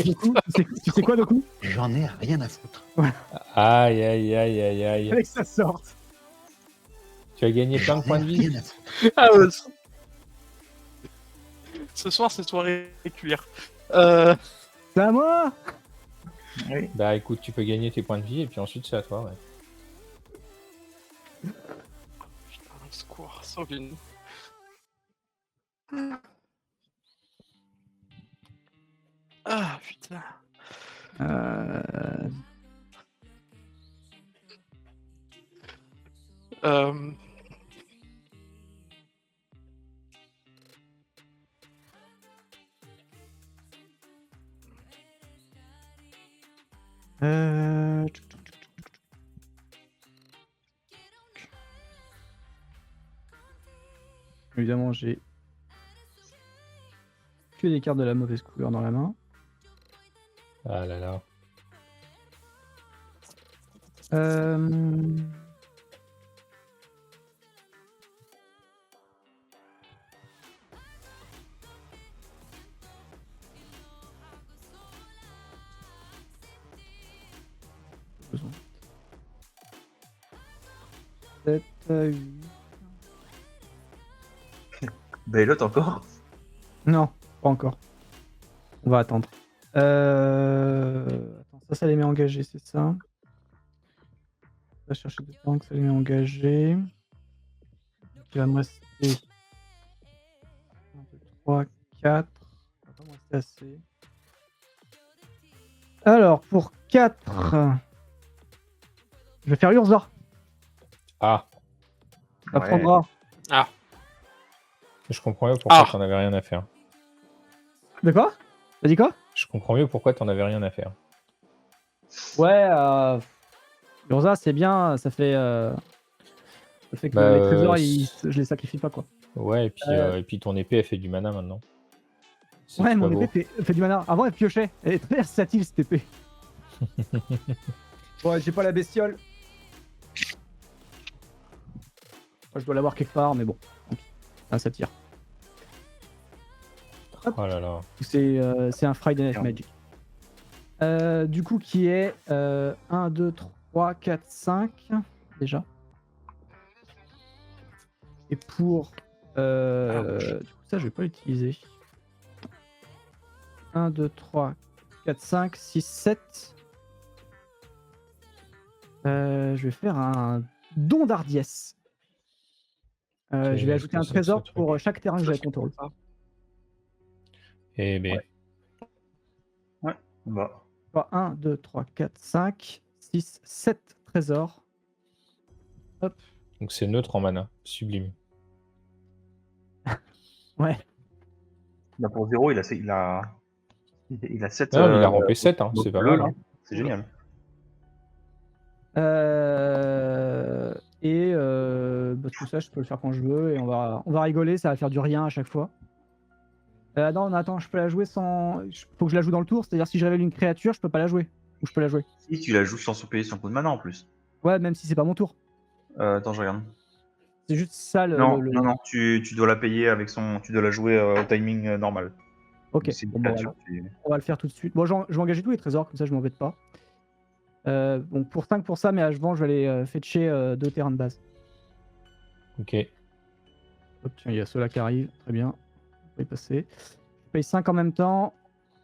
Doku, tu sais quoi, Doku? J'en ai rien à foutre. Aïe, aïe, aïe, aïe, aïe. Avec sa sorte. Tu as gagné plein de J'en ai points de vie. rien à foutre. Ah ouais. Ce soir, c'est soirée cuillère. C'est à moi. Oui. Bah écoute, tu peux gagner tes points de vie et puis ensuite c'est à toi. Ouais. Putain, au secours, sauvez-nous. Ah putain. Euh... Évidemment, j'ai que des cartes de la mauvaise couleur dans la main. Ah là là. Besoin. 7, 8. Baylot encore? Non, pas encore. On va attendre. Attends, ça les met engagés, c'est ça. va chercher des tanks, ça les met engagés. Donc, il va me rester 1, 2, 3, 4. Il va pas me rester assez. Alors, pour 4, je vais faire Urza. Ah, Ça Ouais. prendra. je comprends mieux pourquoi Ah. t'en avais rien à faire. De quoi? T'as dit quoi? Je comprends mieux pourquoi t'en avais rien à faire. Ouais, Urza, c'est bien, ça fait que Bah, les trésors, je les sacrifie pas, quoi. Ouais, et puis ton épée, elle fait du mana maintenant. C'est Ouais, pas mon beau. épée fait du mana. Avant, elle piochait. Elle est très versatile, cette épée. Ouais, j'ai pas la bestiole. Moi, je dois l'avoir quelque part, mais bon. Tant pis. Ah, ça tire. Oh là là. C'est un Friday Night Magic. Du coup, qui est 1, 2, 3, 4, 5. Déjà. Et pour. Du coup, ça, je vais pas l'utiliser. 1, 2, 3, 4, 5, 6, 7. Je vais faire un don d'hardiesse. Je vais ajouter un trésor pour chaque terrain que j'ai contrôle. Eh ben, Bah, 1, 2, 3, 4, 5, 6, 7 trésors. Hop. donc c'est neutre en mana. Sublime. Ouais. là, pour 0, il a 7. Non, mais il a rampé 7, hein, c'est pas bleus, mal. là. C'est génial. Tout ça, je peux le faire quand je veux et on va rigoler, ça va faire du rien à chaque fois. Non, attends, je peux la jouer sans. Faut que je la joue dans le tour, c'est-à-dire si je révèle une créature, je peux pas la jouer. Ou je peux la jouer. Si tu la joues sans payer son coup de mana en plus. Ouais, même si c'est pas mon tour. Attends, je regarde. C'est juste ça le. Non, tu dois la payer avec son. Tu dois la jouer au timing normal. Ok, C'est une bon, bah, créature, on va le faire tout de suite. Bon, je vais engager tous les trésors, comme ça je m'embête pas. Bon, pour 5 pour ça, mais avant, je vais aller fetcher 2 terrains de base. Ok. Hop, tiens, il y a ceux-là qui arrivent, très bien. On va y passer. Je paye 5 en même temps.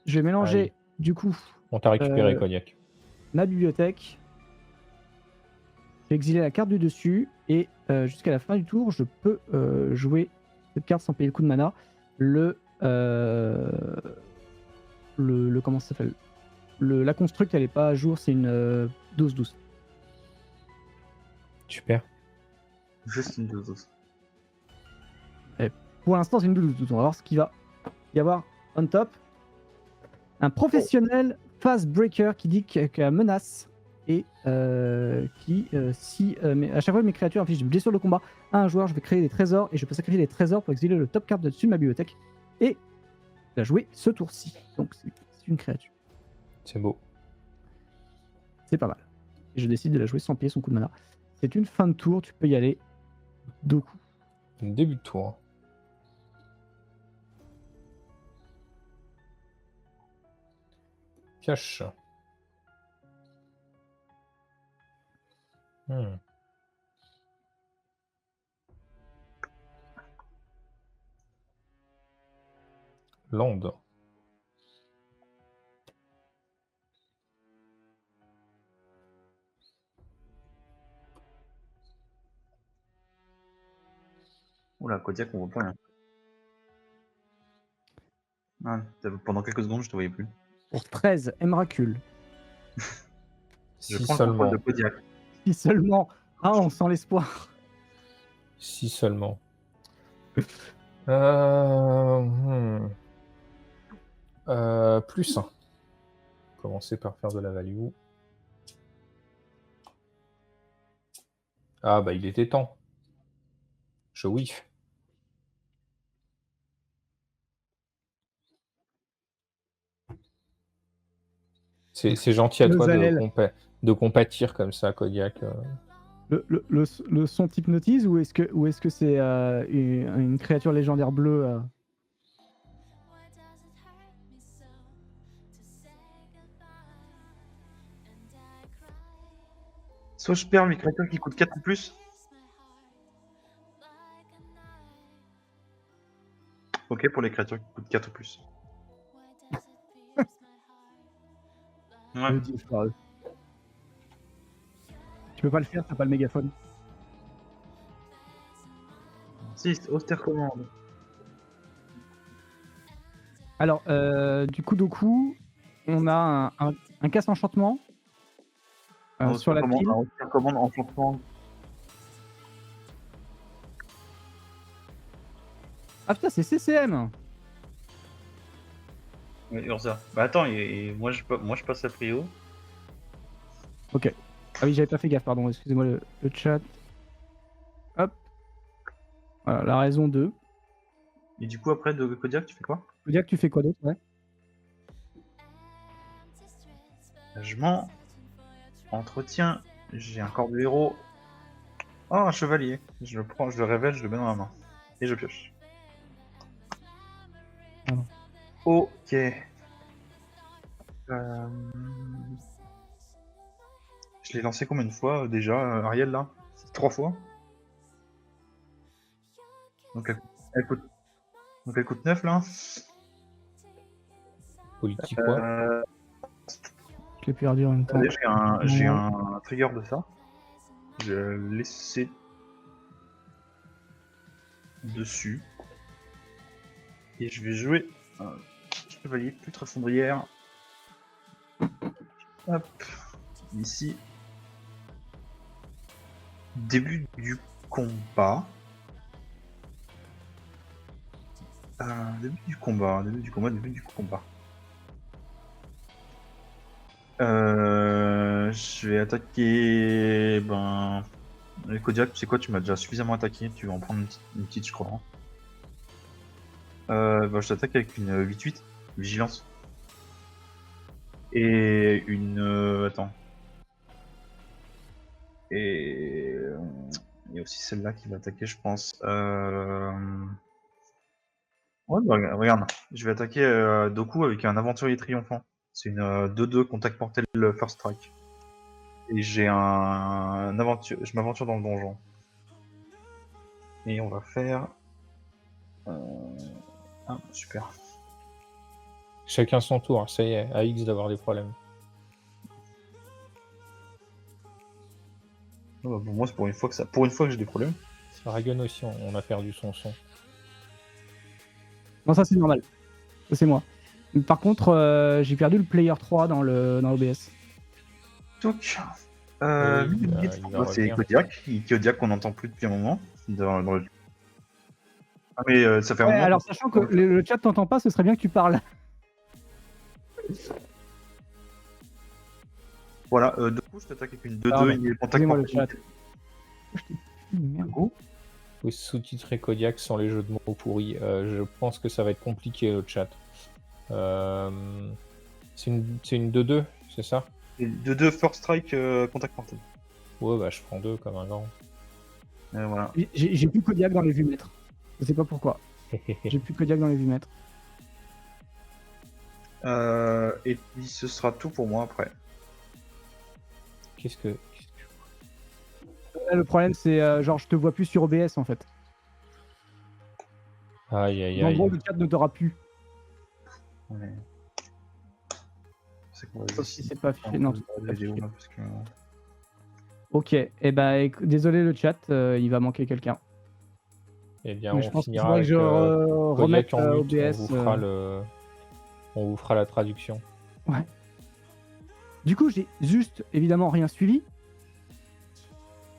Je vais mélanger, Allez. du coup, On t'a récupéré, Kodiak. ma bibliothèque. Je vais exiler la carte du dessus et jusqu'à la fin du tour, je peux jouer cette carte sans payer le coup de mana. Le comment ça s'appelle? La construct, elle est pas à jour, c'est une 12-12. Super. Juste une 12. Pour l'instant, c'est une 12-12. On va voir ce qu'il va y avoir on top. Un professionnel phase breaker qui dit qu'elle menace et qui, à chaque fois que mes créatures infligent une blessure de combat à un joueur, je vais créer des trésors et je peux sacrifier des trésors pour exiler le top card de dessus de ma bibliothèque et la jouer ce tour-ci. Donc c'est une créature. C'est beau. C'est pas mal. Et je décide de la jouer sans payer son coup de mana. C'est une fin de tour, tu peux y aller 2 coups. Début de tour. Cache. Land. Oula, Kodiak, on voit pas rien. Ah, pendant quelques secondes, je te voyais plus. Pour 13, Emrakul. Je Si prends le contrôle seulement. de Kodiak. Si seulement. Ah, on sent l'espoir. Si seulement. Plus 1. Commencer par faire de la value. Ah bah il était temps. Je whiff. C'est gentil à toi de compatir comme ça, Kodiak. Le son t'hypnotise ou est-ce que c'est une créature légendaire bleue Soit je perds mes créatures qui coûtent 4 ou plus. Ok, pour les créatures qui coûtent 4 ou plus. Ouais. Le dieu Fareux. Tu peux pas le faire, t'as pas le mégaphone. 6, austère commande. Alors, du coup, on a un casse-enchantement sur la pile. Austère commande, enchantement. Ah putain, c'est CCM. Ouais, Urza. Bah attends, moi je passe à Prio. Ok. Ah oui, j'avais pas fait gaffe, pardon, excusez-moi le chat. Hop. Voilà, la raison 2. Et du coup, après, de Kodiak, tu fais quoi? Je veux dire que tu fais quoi d'autre, ouais? Engagement. Entretien. J'ai un corps de héros. Oh, un chevalier. Je le prends, je le révèle, je le mets dans la main. Et je pioche. Pardon. Ok. Je l'ai lancé combien de fois déjà, Ariel, là? 3 fois. Donc elle coûte 9 là. Politique quoi. Je l'ai perdu en même temps. J'ai un trigger de ça. Je vais le laisser dessus. Et je vais jouer un chevalier putre fondrière. Hop. Ici. Début du combat. Début du combat. Je vais attaquer. Le Kodiak, c'est quoi? Tu m'as déjà suffisamment attaqué. Tu vas en prendre une petite, je crois. Je t'attaque avec une 8-8, vigilance. Et une. Attends. Et. Il y a aussi celle-là qui va attaquer, je pense. Ouais, regarde. Je vais attaquer Doku avec un aventurier triomphant. C'est une 2-2 contact mortel first strike. Et j'ai je m'aventure dans le donjon. Et on va faire. Ah, super. Chacun son tour, ça y est, à X d'avoir des problèmes. Pour moi, c'est pour une fois que j'ai des problèmes. Ragon aussi, on a perdu son son. Non, ça c'est normal. Ça c'est moi. Par contre, j'ai perdu le player 3 dans OBS. Donc, c'est Kodiak qu'on n'entend plus depuis un moment. Dans le... Ah, mais ça fait un moment. Alors, sachant que le chat t'entend pas, ce serait bien que tu parles. Voilà, du coup, je t'attaque avec une 2-2, il est contact le chat. Merde. Oui, sous-titrer Kodiak sans les jeux de mots pourris. Je pense que ça va être compliqué le chat. C'est une 2-2, c'est ça? 2-2 first strike contact mortel. Ouais, bah je prends 2 comme un grand. Voilà. J'ai plus Kodiak dans les vues mètres. Je sais pas pourquoi. J'ai plus Kodiak dans les vues mètres. Et puis ce sera tout pour moi après. Qu'est-ce que... Là, le problème c'est genre je te vois plus sur OBS en fait. Aïe aïe En aïe. gros le chat ne t'aura plus. Ouais. C'est quoi, Sauf si c'est pas affiché. Non, c'est pas affiché. parce que... Ok, et désolé le chat, il va manquer quelqu'un. Eh bien, Mais on je pense finira que je avec remette en mute, OBS. on vous fera la traduction. Ouais. Du coup, j'ai juste évidemment rien suivi.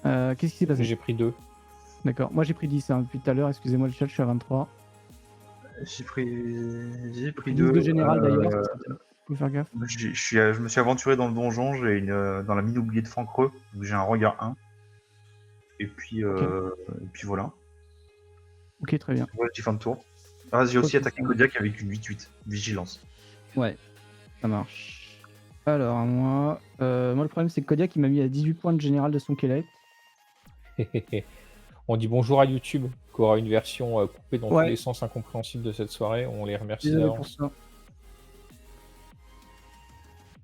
Qu'est-ce qui s'est passé? J'ai pris 2. D'accord, moi j'ai pris 10 depuis tout à l'heure, excusez-moi le chat, je suis à 23. J'ai pris 10 2 de général d'ailleurs, faut faire gaffe. je me suis aventuré dans le donjon, j'ai dans la mine oubliée de Franc-Creux, où j'ai un regard 1. Et puis, et puis voilà. Ok, très bien. Ouais, j'ai fin de tour. Ah, j'ai aussi attaqué Kodiak avec une 8-8, vigilance. Ouais, ça marche. Alors, moi le problème c'est que Kodiak il m'a mis à 18 points de général de son Kelet. On dit bonjour à YouTube, qui aura une version coupée dans tous les sens incompréhensibles de cette soirée. On les remercie d'avance.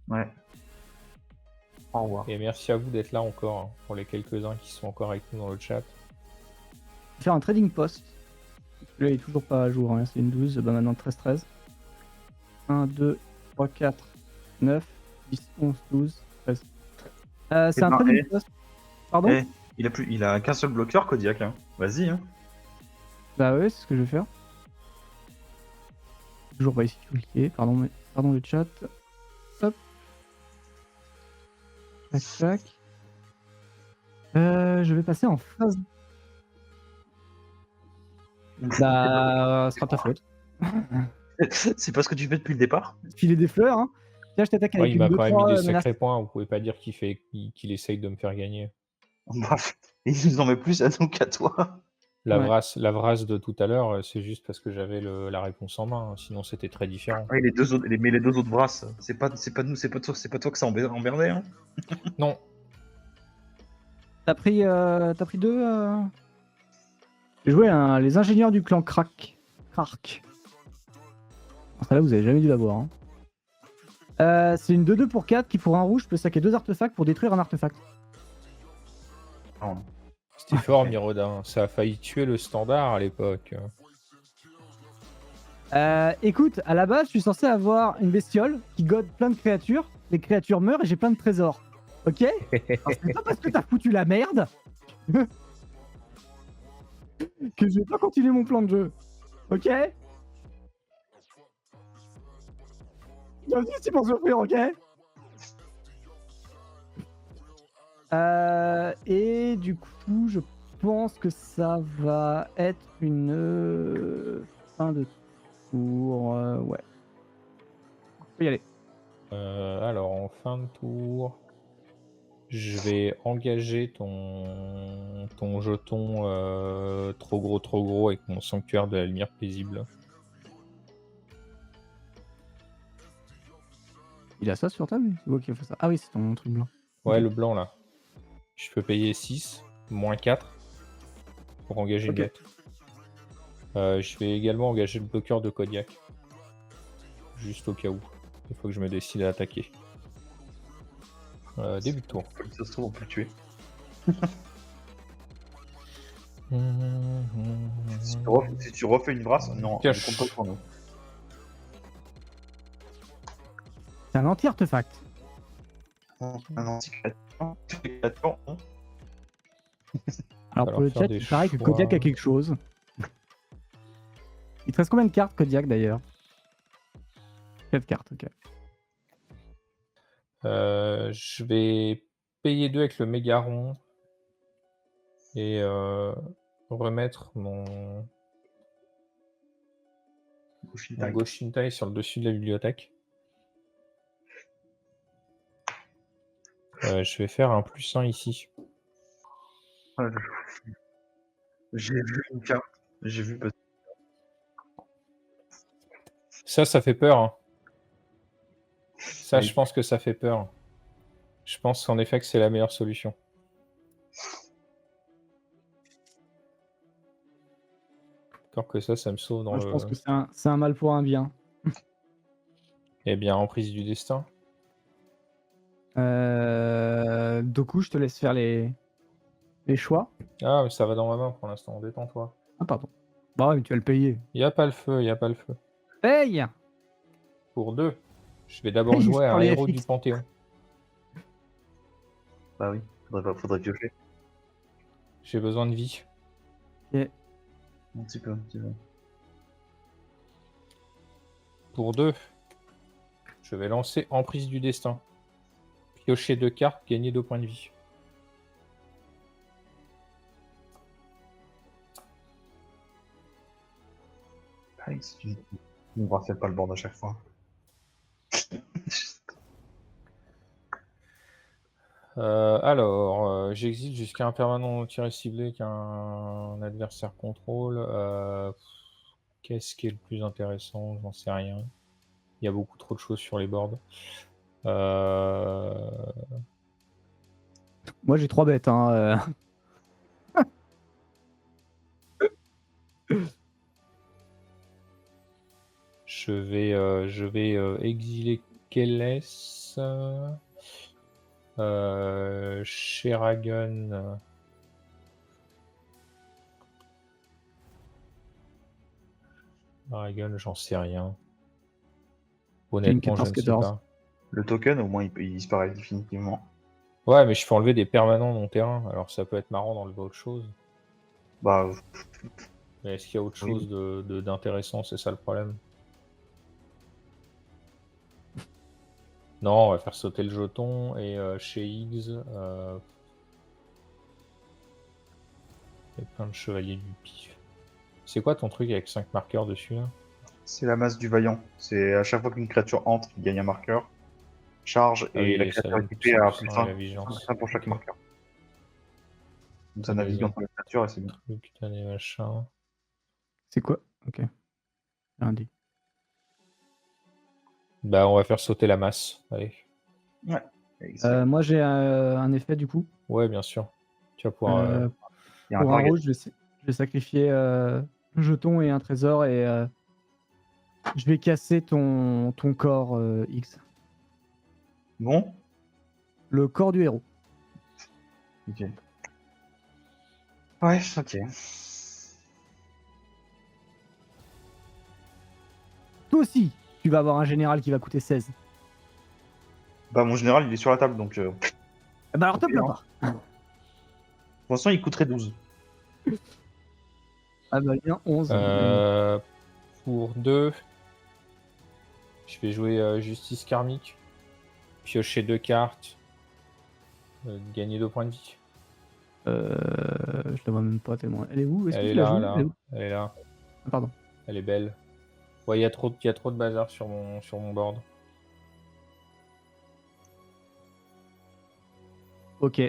Ouais. Au revoir. Et merci à vous d'être là encore, hein, pour les quelques-uns qui sont encore avec nous dans le chat. Faire un trading post. Là il est toujours pas à jour, hein. C'est une 12, maintenant 13-13. 1, 2, 3, 4, 9, 10, 11, 12, 13. C'est un trading post. Pardon? Eh, il a qu'un seul bloqueur, Kodiak. Hein. Vas-y. Hein. Bah ouais, c'est ce que je vais faire. Toujours pas ici cliquer. Pardon le chat. Hop. Tac, tac. Je vais passer en phase. Bah, ce sera ta faute. C'est pas ce que tu fais depuis le départ. Filer des fleurs, hein. Tiens, je t'attaque Ouais, avec il une m'a quand même mis 2-3 des menaces. sacrés points. Vous pouvez pas dire qu'il essaye de me faire gagner. Bref, il nous en met plus à nous qu'à toi. La Ouais. vrasse de tout à l'heure, c'est juste parce que j'avais la réponse en main. Sinon, c'était très différent. Ouais, mais les deux autres brasses, c'est pas nous, c'est pas toi que ça emmerdait. Hein. Non, T'as pris 2 J'ai joué les ingénieurs du clan Crack. Crack. Celle-là, vous avez jamais dû la voir. Hein. C'est une 2-2 pour 4 qui, pour un rouge, peut saquer 2 artefacts pour détruire un artefact. Non. c'était fort, Mirodin. Ça a failli tuer le standard à l'époque. Écoute, à la base, je suis censé avoir une bestiole qui gode plein de créatures. Les créatures meurent et j'ai plein de trésors. Ok? Alors, c'est pas parce que t'as foutu la merde que je vais pas continuer mon plan de jeu. Ok? Bienvenue ici pour souffrir, ok? Et du coup, je pense que ça va être une fin de tour. Ouais. On peut y aller. Alors, en fin de tour, je vais engager ton jeton trop gros avec mon sanctuaire de la lumière paisible. Il a ça sur table? C'est moi qui ai fait ça. Ah oui, c'est ton truc blanc. Ouais, Ok. le blanc là. Je peux payer 6, moins 4 pour engager une Ok. bête. Je vais également engager le bloqueur de Kodiak. Juste au cas où. Il faut que je me décide à attaquer. Début de tour. Ça se trouve, on peut le tuer. Si tu refais une brasse, non, Cache. je compte pas pour nous. C'est un anti-artefact. Un anti-créature. Toutes les créatures ont- Alors va pour le leur faire chat, des il paraît que choix. Kodiak a quelque chose. Il te reste combien de cartes, Kodiak, d'ailleurs? 4 cartes, ok. Je vais payer 2 avec le mégaron et remettre mon Goshintai sur le dessus de la bibliothèque. Je vais faire un +1 ici. J'ai vu une carte. J'ai vu peut-être. Ça fait peur. Hein. Ça, Oui. je pense que ça fait peur. Je pense en effet que c'est la meilleure solution. Encore que ça me sauve dans Moi, le... je pense que c'est un mal pour un bien. Eh bien, emprise du destin. Doku, je te laisse faire les choix. Ah, mais ça va dans ma main pour l'instant, détends-toi. Ah, pardon. Bah ouais, mais tu vas le payer. Y a pas le feu, y a pas le feu. Paye! Pour 2, je vais d'abord Paye jouer à sur un les héros FX. du Panthéon. Bah oui, faudrait piocher. J'ai besoin de vie. Un petit peu. Pour 2, je vais lancer emprise du destin. Piocher 2 cartes, gagner 2 points de vie. Ah, on ne refait pas le bord à chaque fois. Alors, j'exile jusqu'à un permanent tiré ciblé qu'un adversaire contrôle. Qu'est-ce qui est le plus intéressant? J'en sais rien. Il y a beaucoup trop de choses sur les boards. Moi, j'ai 3 bêtes. Hein. Je vais exiler Keles. Sheragon. Sheragon, j'en sais rien. Honnêtement, je ne sais 14. pas. Le token, au moins, il disparaît définitivement. Ouais, mais je peux enlever des permanents de mon terrain, alors ça peut être marrant d'enlever autre chose. Bah, Mais est-ce qu'il y a autre Oui. chose d'intéressant? C'est ça le problème. Non, on va faire sauter le jeton, et chez Higgs, il y a plein de chevaliers du pif. C'est quoi ton truc avec 5 marqueurs dessus là? c'est la masse du vaillant. C'est à chaque fois qu'une créature entre, il gagne un marqueur. Charge Ah et oui, la et ça créature donne équipée a plus 100% et 5, la vigilance. pour chaque Ok. marqueur. Donc ça Ah, navigue vas-y. entre les créatures et c'est bien. Truc, t'as des machins. C'est quoi? Ok. Rien dit. Bah, on va faire sauter la masse. Allez. Ouais. Excellent. Moi, j'ai un effet du coup. Ouais, bien sûr. Tu vas pouvoir. Il y a un Pour un target. rouge, je vais sacrifier un jeton et un trésor et je vais casser ton corps X. Bon. Le corps du héros. Ok. Ouais, ok. Toi aussi, tu vas avoir un général qui va coûter 16. Bah, mon général, il est sur la table, donc Eh ben alors te Ok, plains hein. pas. pour l'instant, il coûterait 12. Ah bah bien 11. Pour 2, je vais jouer Justice Karmique. Piocher 2 cartes. Gagner 2 points de vie. Je la vois même pas tellement. Elle est où? Est-ce que Elle tu est la là, joues? là. Elle est où? Elle est là. Ah, pardon. Elle est belle. Ouais, il y a trop de bazar sur mon board. Ok.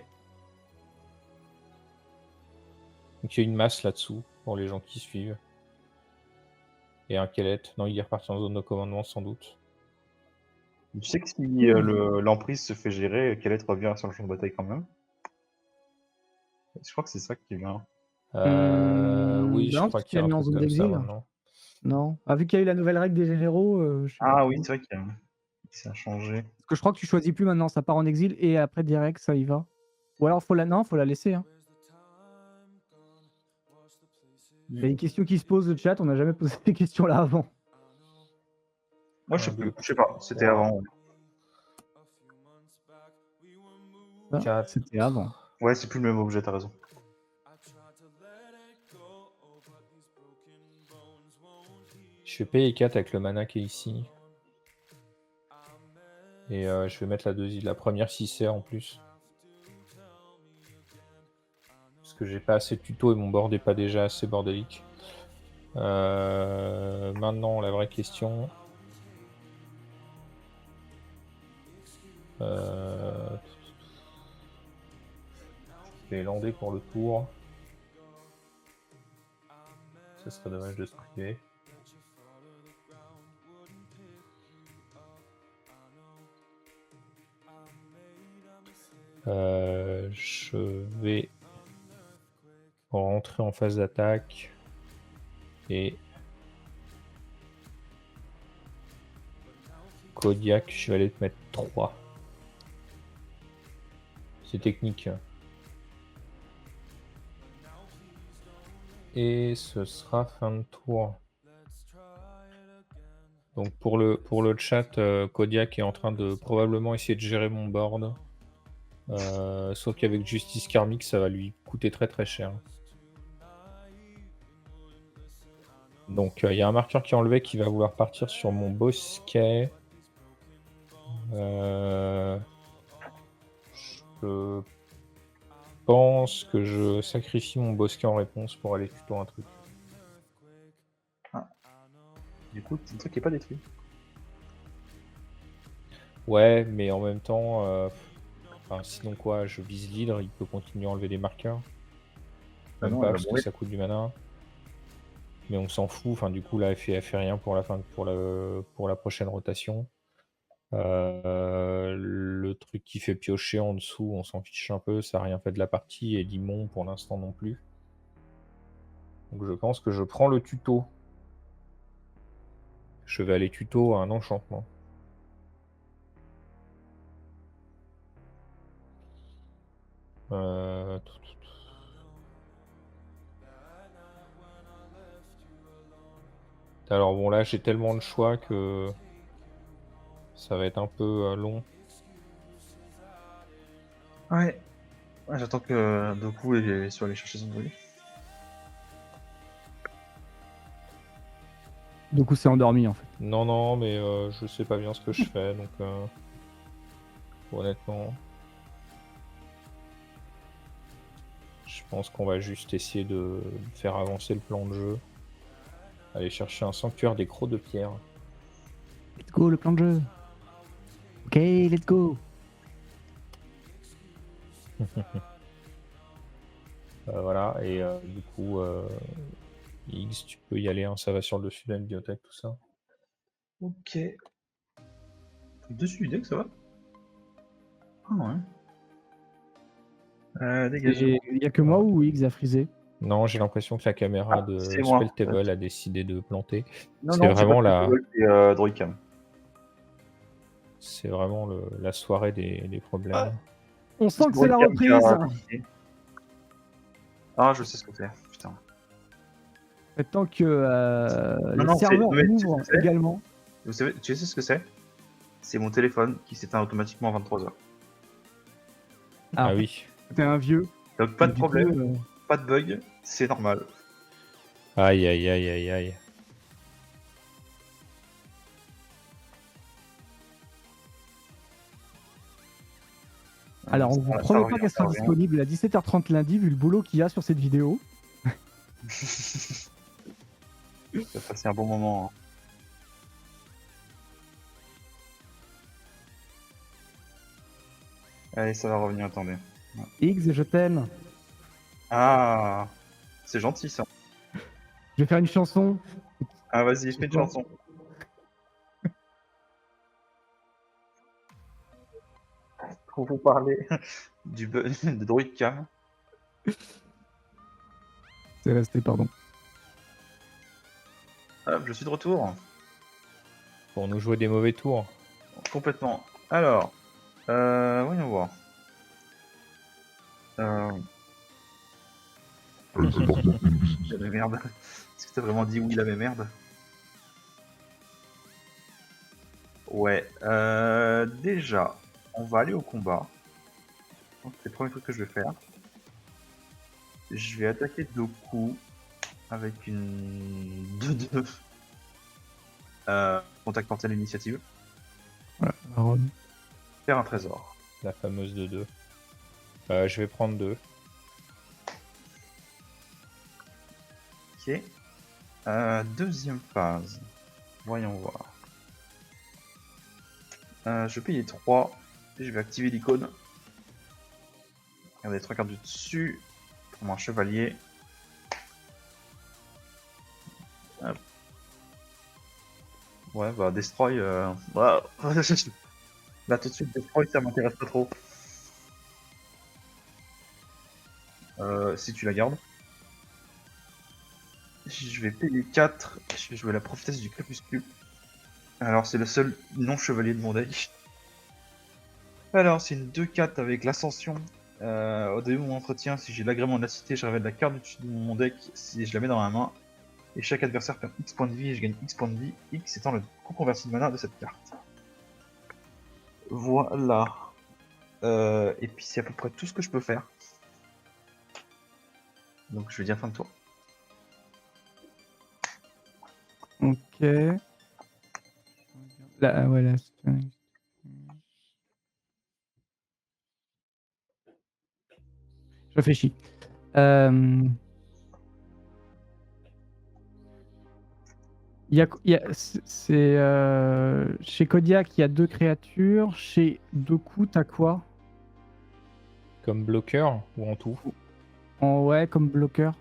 Donc il y a une masse là-dessous pour les gens qui suivent. Et un Kellet. Non, il est reparti en zone de commandement sans doute. Tu sais que si l'emprise se fait gérer, quel être revient sur le champ de bataille quand même. Je crois que c'est ça qui vient. Oui, je non, crois parce qu'il y a qu'elle un met en truc zone comme ça d'exil. maintenant. Non. Ah, vu qu'il y a eu la nouvelle règle des généraux, je sais pas Ah trop. oui, c'est vrai qu'il ça a changé. Parce que je crois que tu choisis plus maintenant, ça part en exil et après direct ça y va. Ou alors faut la laisser. Hein. Il y a une question qui se pose le chat, on n'a jamais posé ces questions là avant. Moi, je sais Un, plus. deux, Je sais pas. C'était trois. avant. Ouais, Ça, 4. C'était avant. Ouais, c'est plus le même objet, t'as raison. Je fais payer 4 avec le mana qui est ici. Et je vais mettre la première 6R en plus. Parce que j'ai pas assez de tuto et mon board est pas déjà assez bordélique. Maintenant, la vraie question. Je vais lander pour le tour. Ça serait dommage de se priver. Je vais rentrer en phase d'attaque et Kodiak, je vais aller te mettre 3. C'est technique. Et ce sera fin de tour. Donc pour le chat, Kodiak est en train de probablement essayer de gérer mon board. Sauf qu'avec Justice Karmique, ça va lui coûter très très cher. Donc il y a un marqueur qui est enlevé qui va vouloir partir sur mon bosquet. Je pense que je sacrifie mon bosquet en réponse pour aller tuto un truc. Du coup, c'est un truc qui est pas détruit. Ouais, mais en même temps, sinon quoi, je vise l'hydre, il peut continuer à enlever des marqueurs. Ah Même non, pas elle va parce que mourir. ça coûte du mana. Mais on s'en fout, enfin du coup là elle fait rien pour la prochaine rotation. Le truc qui fait piocher en dessous, on s'en fiche un peu, ça n'a rien fait de la partie, et Limon pour l'instant non plus. Donc je pense que je prends le tuto. Je vais aller tuto à un enchantement. Alors bon là j'ai tellement de choix que ça va être un peu long. Ouais. Ouais, j'attends que Doku soit allé chercher son bruit. Du coup, c'est endormi en fait. Non, non, mais je sais pas bien ce que je fais, donc honnêtement, je pense qu'on va juste essayer de faire avancer le plan de jeu. Aller chercher un sanctuaire des crocs de pierre. Let's go, le plan de jeu. Ok, let's go. Voilà, et du coup, X, tu peux y aller, hein, ça va sur le dessus de la bibliothèque, tout ça. Ok. Dessus du deck, ça va? Ah ouais. Dégagement. Il y a que moi ou X a frisé? Non, j'ai l'impression que la caméra de c'est moi. Spelltable a décidé de planter. Non, C'est non, c'est pas vraiment la... Spelltable, c'est Droidcam. C'est vraiment la soirée des problèmes. On sent que c'est la reprise. Ah, je sais ce que c'est. Putain. Tant que Non, les non, serveurs mais tu sais ce ouvrent que c'est également. Tu sais ce que c'est? C'est mon téléphone qui s'éteint automatiquement à 23h. Ah oui. T'es un vieux. Donc pas de Du problème, coup, pas de bug, c'est normal. Aïe, aïe, aïe, aïe, aïe. Alors, on vous Ça promet revient, pas qu'elle ça sera revient. disponible à 17h30 lundi, vu le boulot qu'il y a sur cette vidéo. Ça va passer un bon moment. Hein. Allez, ça va revenir, attendez. X, je t'aime. Ah, c'est gentil ça. Je vais faire une chanson. Ah, vas-y, fais une quoi chanson. Pour vous parler de Droidcam. C'est resté, pardon. Hop, je suis de retour. Pour nous jouer des mauvais tours. Complètement. Alors, voyons voir. J'avais merde. Est-ce que t'as vraiment dit oui, la même merde? Ouais. Déjà, on va aller au combat. Donc, c'est le premier truc que je vais faire. Je vais attaquer Doku avec une 2-2. Contact mortel initiative. Voilà. Alors, Faire un trésor. La fameuse 2-2. Je vais prendre 2. Ok. Deuxième phase. Voyons voir. Je paye 3. Et je vais activer l'icône. Regardez, 3 cartes du dessus. Pour un chevalier. Hop. Ouais, bah, Destroy. Bah, là, tout de suite, Destroy, ça m'intéresse pas trop. Si tu la gardes. Je vais payer 4. Je vais jouer la prophétesse du crépuscule. Alors, c'est le seul non-chevalier de mon deck. Alors, c'est une 2-4 avec l'ascension. Au début de mon entretien, si j'ai l'agrément de la cité, je révèle la carte du dessus de mon deck si je la mets dans ma main. Et chaque adversaire perd X points de vie et je gagne X points de vie. X étant le coût converti de mana de cette carte. Voilà. Et puis c'est à peu près tout ce que je peux faire. Donc je vais dire fin de tour. ok. Là, ouais, là, je réfléchis. Chez Kodiak, il y a 2 créatures. Chez Doku, t'as quoi? Comme bloqueur ou en tout? Ouais, comme bloqueur.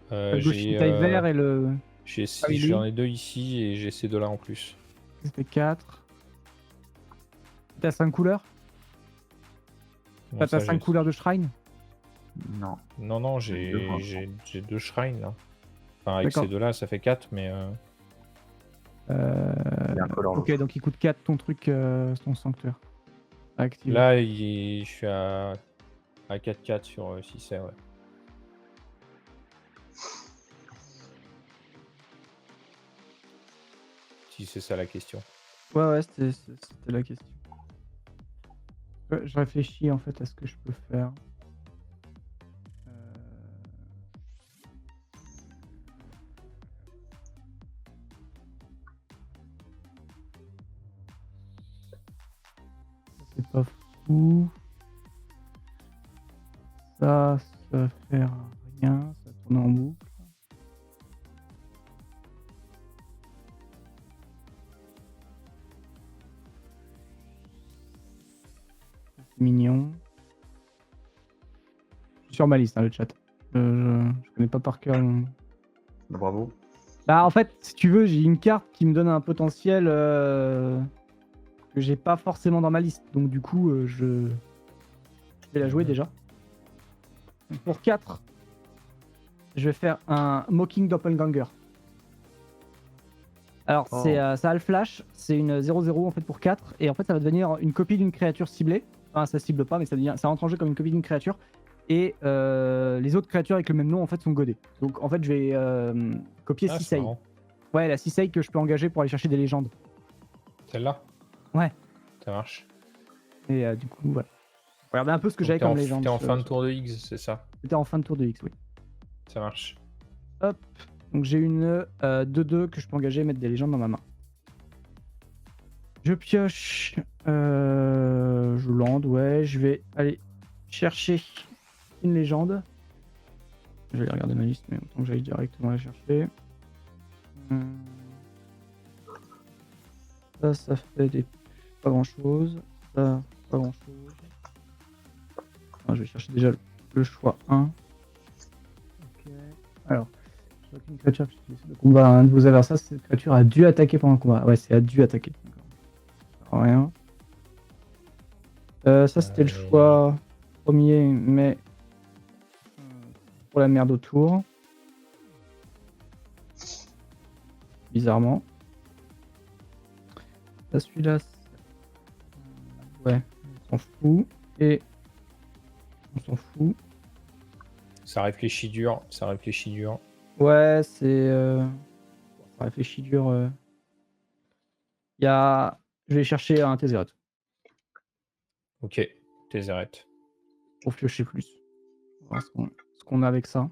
Le taille vert et le. J'en ai 2 ici et j'ai ces 2-là en plus. C'était 4. T'as 5 couleurs? Non, T'as 5 couleurs de shrine? Non. Non, non, j'ai 2 shrines là. Enfin, avec ces 2-là, ça fait 4, mais. Il y a un color. Ok, donc il coûte 4 ton truc, ton sanctuaire. Activé. Là, je suis à 4-4 sur 6, ouais. Si c'est ça la question. Ouais, c'était la question. Je réfléchis en fait à ce que je peux faire. C'est pas fou. Ça va faire rien. Ça tourne en boucle. C'est mignon. Je suis sur ma liste, hein, le chat. Je connais pas par cœur. Bravo. Bah en fait, si tu veux, j'ai une carte qui me donne un potentiel que j'ai pas forcément dans ma liste. Donc du coup, je vais la jouer déjà. Donc, pour 4, je vais faire un Mocking Doppelganger. Alors Oh. ça a le flash, c'est une 0-0 en fait pour 4, et en fait ça va devenir une copie d'une créature ciblée. Enfin ça cible pas, mais ça rentre en jeu comme une copie d'une créature. Et les autres créatures avec le même nom en fait sont godées. Donc en fait je vais copier Ah, c'est Sisei. marrant. Ouais, la Sisei que je peux engager pour aller chercher des légendes. Celle-là? Ouais. Ça marche. Et du coup, voilà. Regardez un peu ce que Donc, j'avais t'es comme en, légende. t'es en fin de tour de X, c'est ça? C'était en fin de tour de X, oui. Ça marche. Hop. Donc j'ai une 2-2 que je peux engager et mettre des légendes dans ma main. Je pioche. Je lande, ouais. Je vais aller chercher une légende. Je vais aller regarder ma liste, mais autant que j'aille directement la chercher. Ça fait des... pas grand chose. Ça, pas grand chose. Je vais chercher déjà le choix 1. Ok. Alors, je vois qu'une créature qui essaie de combat un de vos adversaires, cette créature a dû attaquer pendant le combat. Ouais, c'est a dû attaquer. Rien. Ça, c'était le choix premier, mais pour la merde autour. Bizarrement. Là, celui-là, ouais, on s'en fout. Et on s'en fout. Ça réfléchit dur, ça réfléchit dur. Ouais, c'est... ça réfléchit dur. Il y a... Je vais chercher un Tézéret Ok, Tézéret. pour piocher plus. On va voir ce qu'on a avec ça.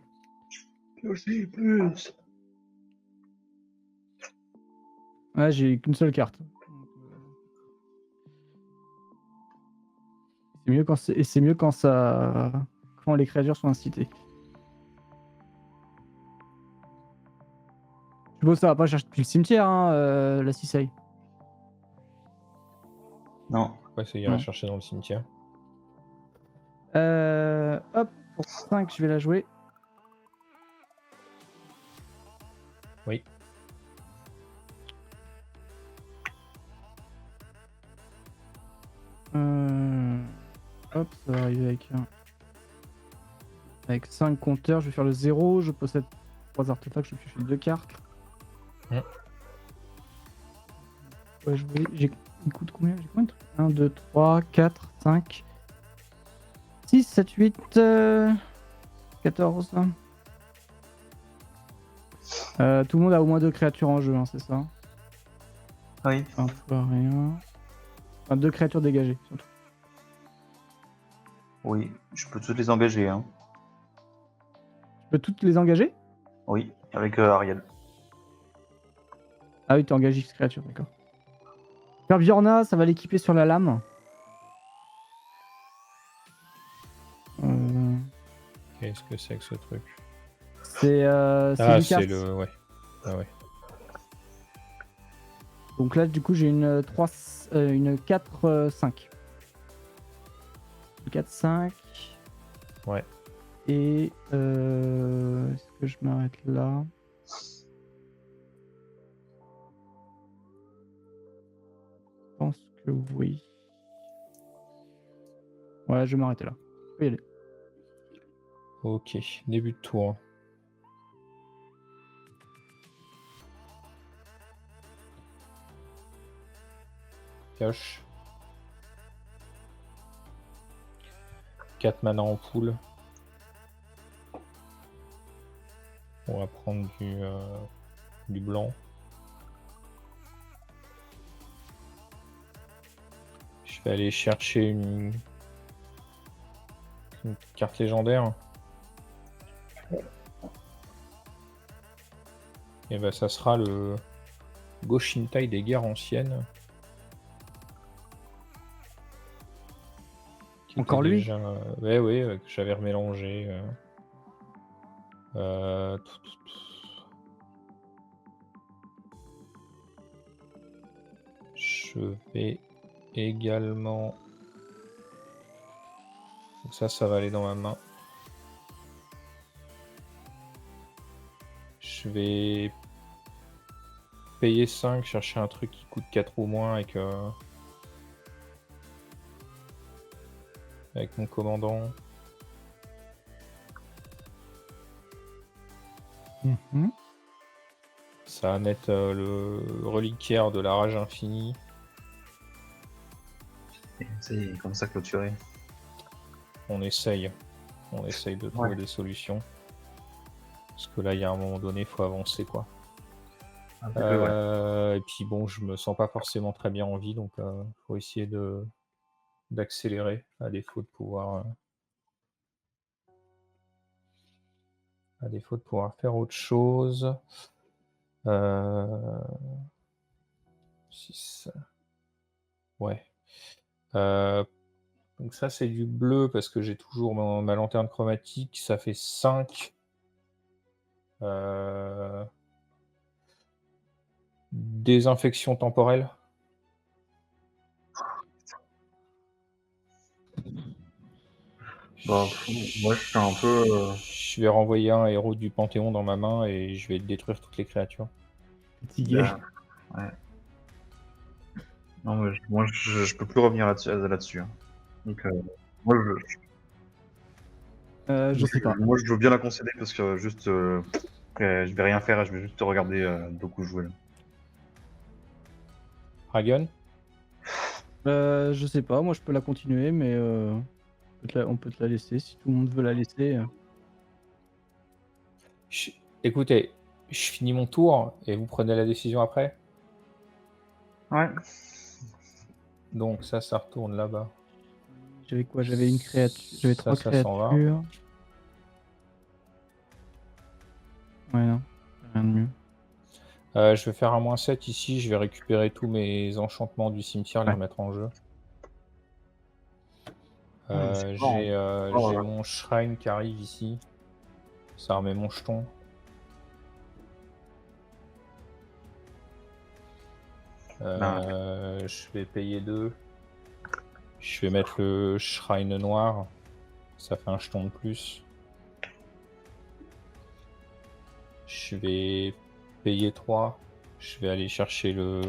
Piocher plus. Ouais, j'ai qu'une seule carte. C'est mieux quand c'est mieux quand ça... quand les créatures sont incitées. Je suppose que ça va pas chercher depuis le cimetière, hein, la Sisei. Non. Ouais, ça ira Non. chercher dans le cimetière. Hop, pour 5, je vais la jouer. Oui. Hop, ça va arriver avec 5 compteurs. Je vais faire le 0. Je possède 3 artefacts. Je vais piocher 2 cartes. Ouais. Ouais, j'ai une coup de combien? J'ai combien de trucs? 1, 2, 3, 4, 5, 6, 7, 8, 14. Tout le monde a au moins 2 créatures en jeu, hein, c'est ça? Oui. Un fois rien. Enfin, 2 créatures dégagées, surtout. Oui, je peux toutes les engager. Hein. Tu peux toutes les engager? Oui, avec Ariel. Ah oui, tu engages X créatures, d'accord. Faire Bjorna, ça va l'équiper sur la lame. Qu'est-ce que c'est que ce truc? C'est Ah, Lucas. c'est le... Ouais. Ah ouais. Donc là, du coup, j'ai une 4, 5. Une 4, 5. Ouais. Et est-ce que je m'arrête là? Je pense que oui. Ouais, je vais m'arrêter là. Je peux y aller. Ok, début de tour. Pioche. 4 mana en pool. On va prendre du blanc. Je vais aller chercher une carte légendaire. Et ben ça sera le Goshintai des guerres anciennes. Qui Encore était lui déjà... Ouais, que j'avais remélangé. Je vais également... Donc ça va aller dans ma main. Je vais payer 5, chercher un truc qui coûte 4 ou moins avec mon commandant. Mhm. Ça va mettre le reliquaire de la rage infinie. Et c'est comme ça clôturé. On essaye de trouver des solutions. Parce que là, il y a un moment donné, il faut avancer, quoi. Un petit peu, ouais. Et puis bon, je me sens pas forcément très bien en vie, donc faut essayer d'accélérer, à défaut de pouvoir faire autre chose. 6. Ouais. Donc ça, c'est du bleu parce que j'ai toujours ma lanterne chromatique. Ça fait 5. Désinfection temporelle. Bah, moi, je suis un peu. Je vais renvoyer un héros du Panthéon dans ma main et je vais détruire toutes les créatures. Fatigué. Ouais. Non, mais moi, je peux plus revenir là-dessus. Hein. Donc, moi, Je sais pas. moi, je veux bien la concéder parce que juste, je vais rien faire, je vais juste regarder Doku jouer. Là. Dragon. Je sais pas, moi je peux la continuer, mais on peut te la laisser si tout le monde veut la laisser. Écoutez, je finis mon tour et vous prenez la décision après. Ouais. Donc ça retourne là-bas. J'avais quoi? J'avais une créature. J'avais 3 ça s'en va. créatures. Ouais, non. Rien de mieux. Je vais faire un -7 ici, je vais récupérer tous mes enchantements du cimetière, les remettre en jeu. J'ai mon shrine qui arrive ici. Ça remet mon jeton. Je vais payer 2. Je vais mettre le shrine noir. Ça fait un jeton de plus. Je vais payer 3. Je vais aller chercher le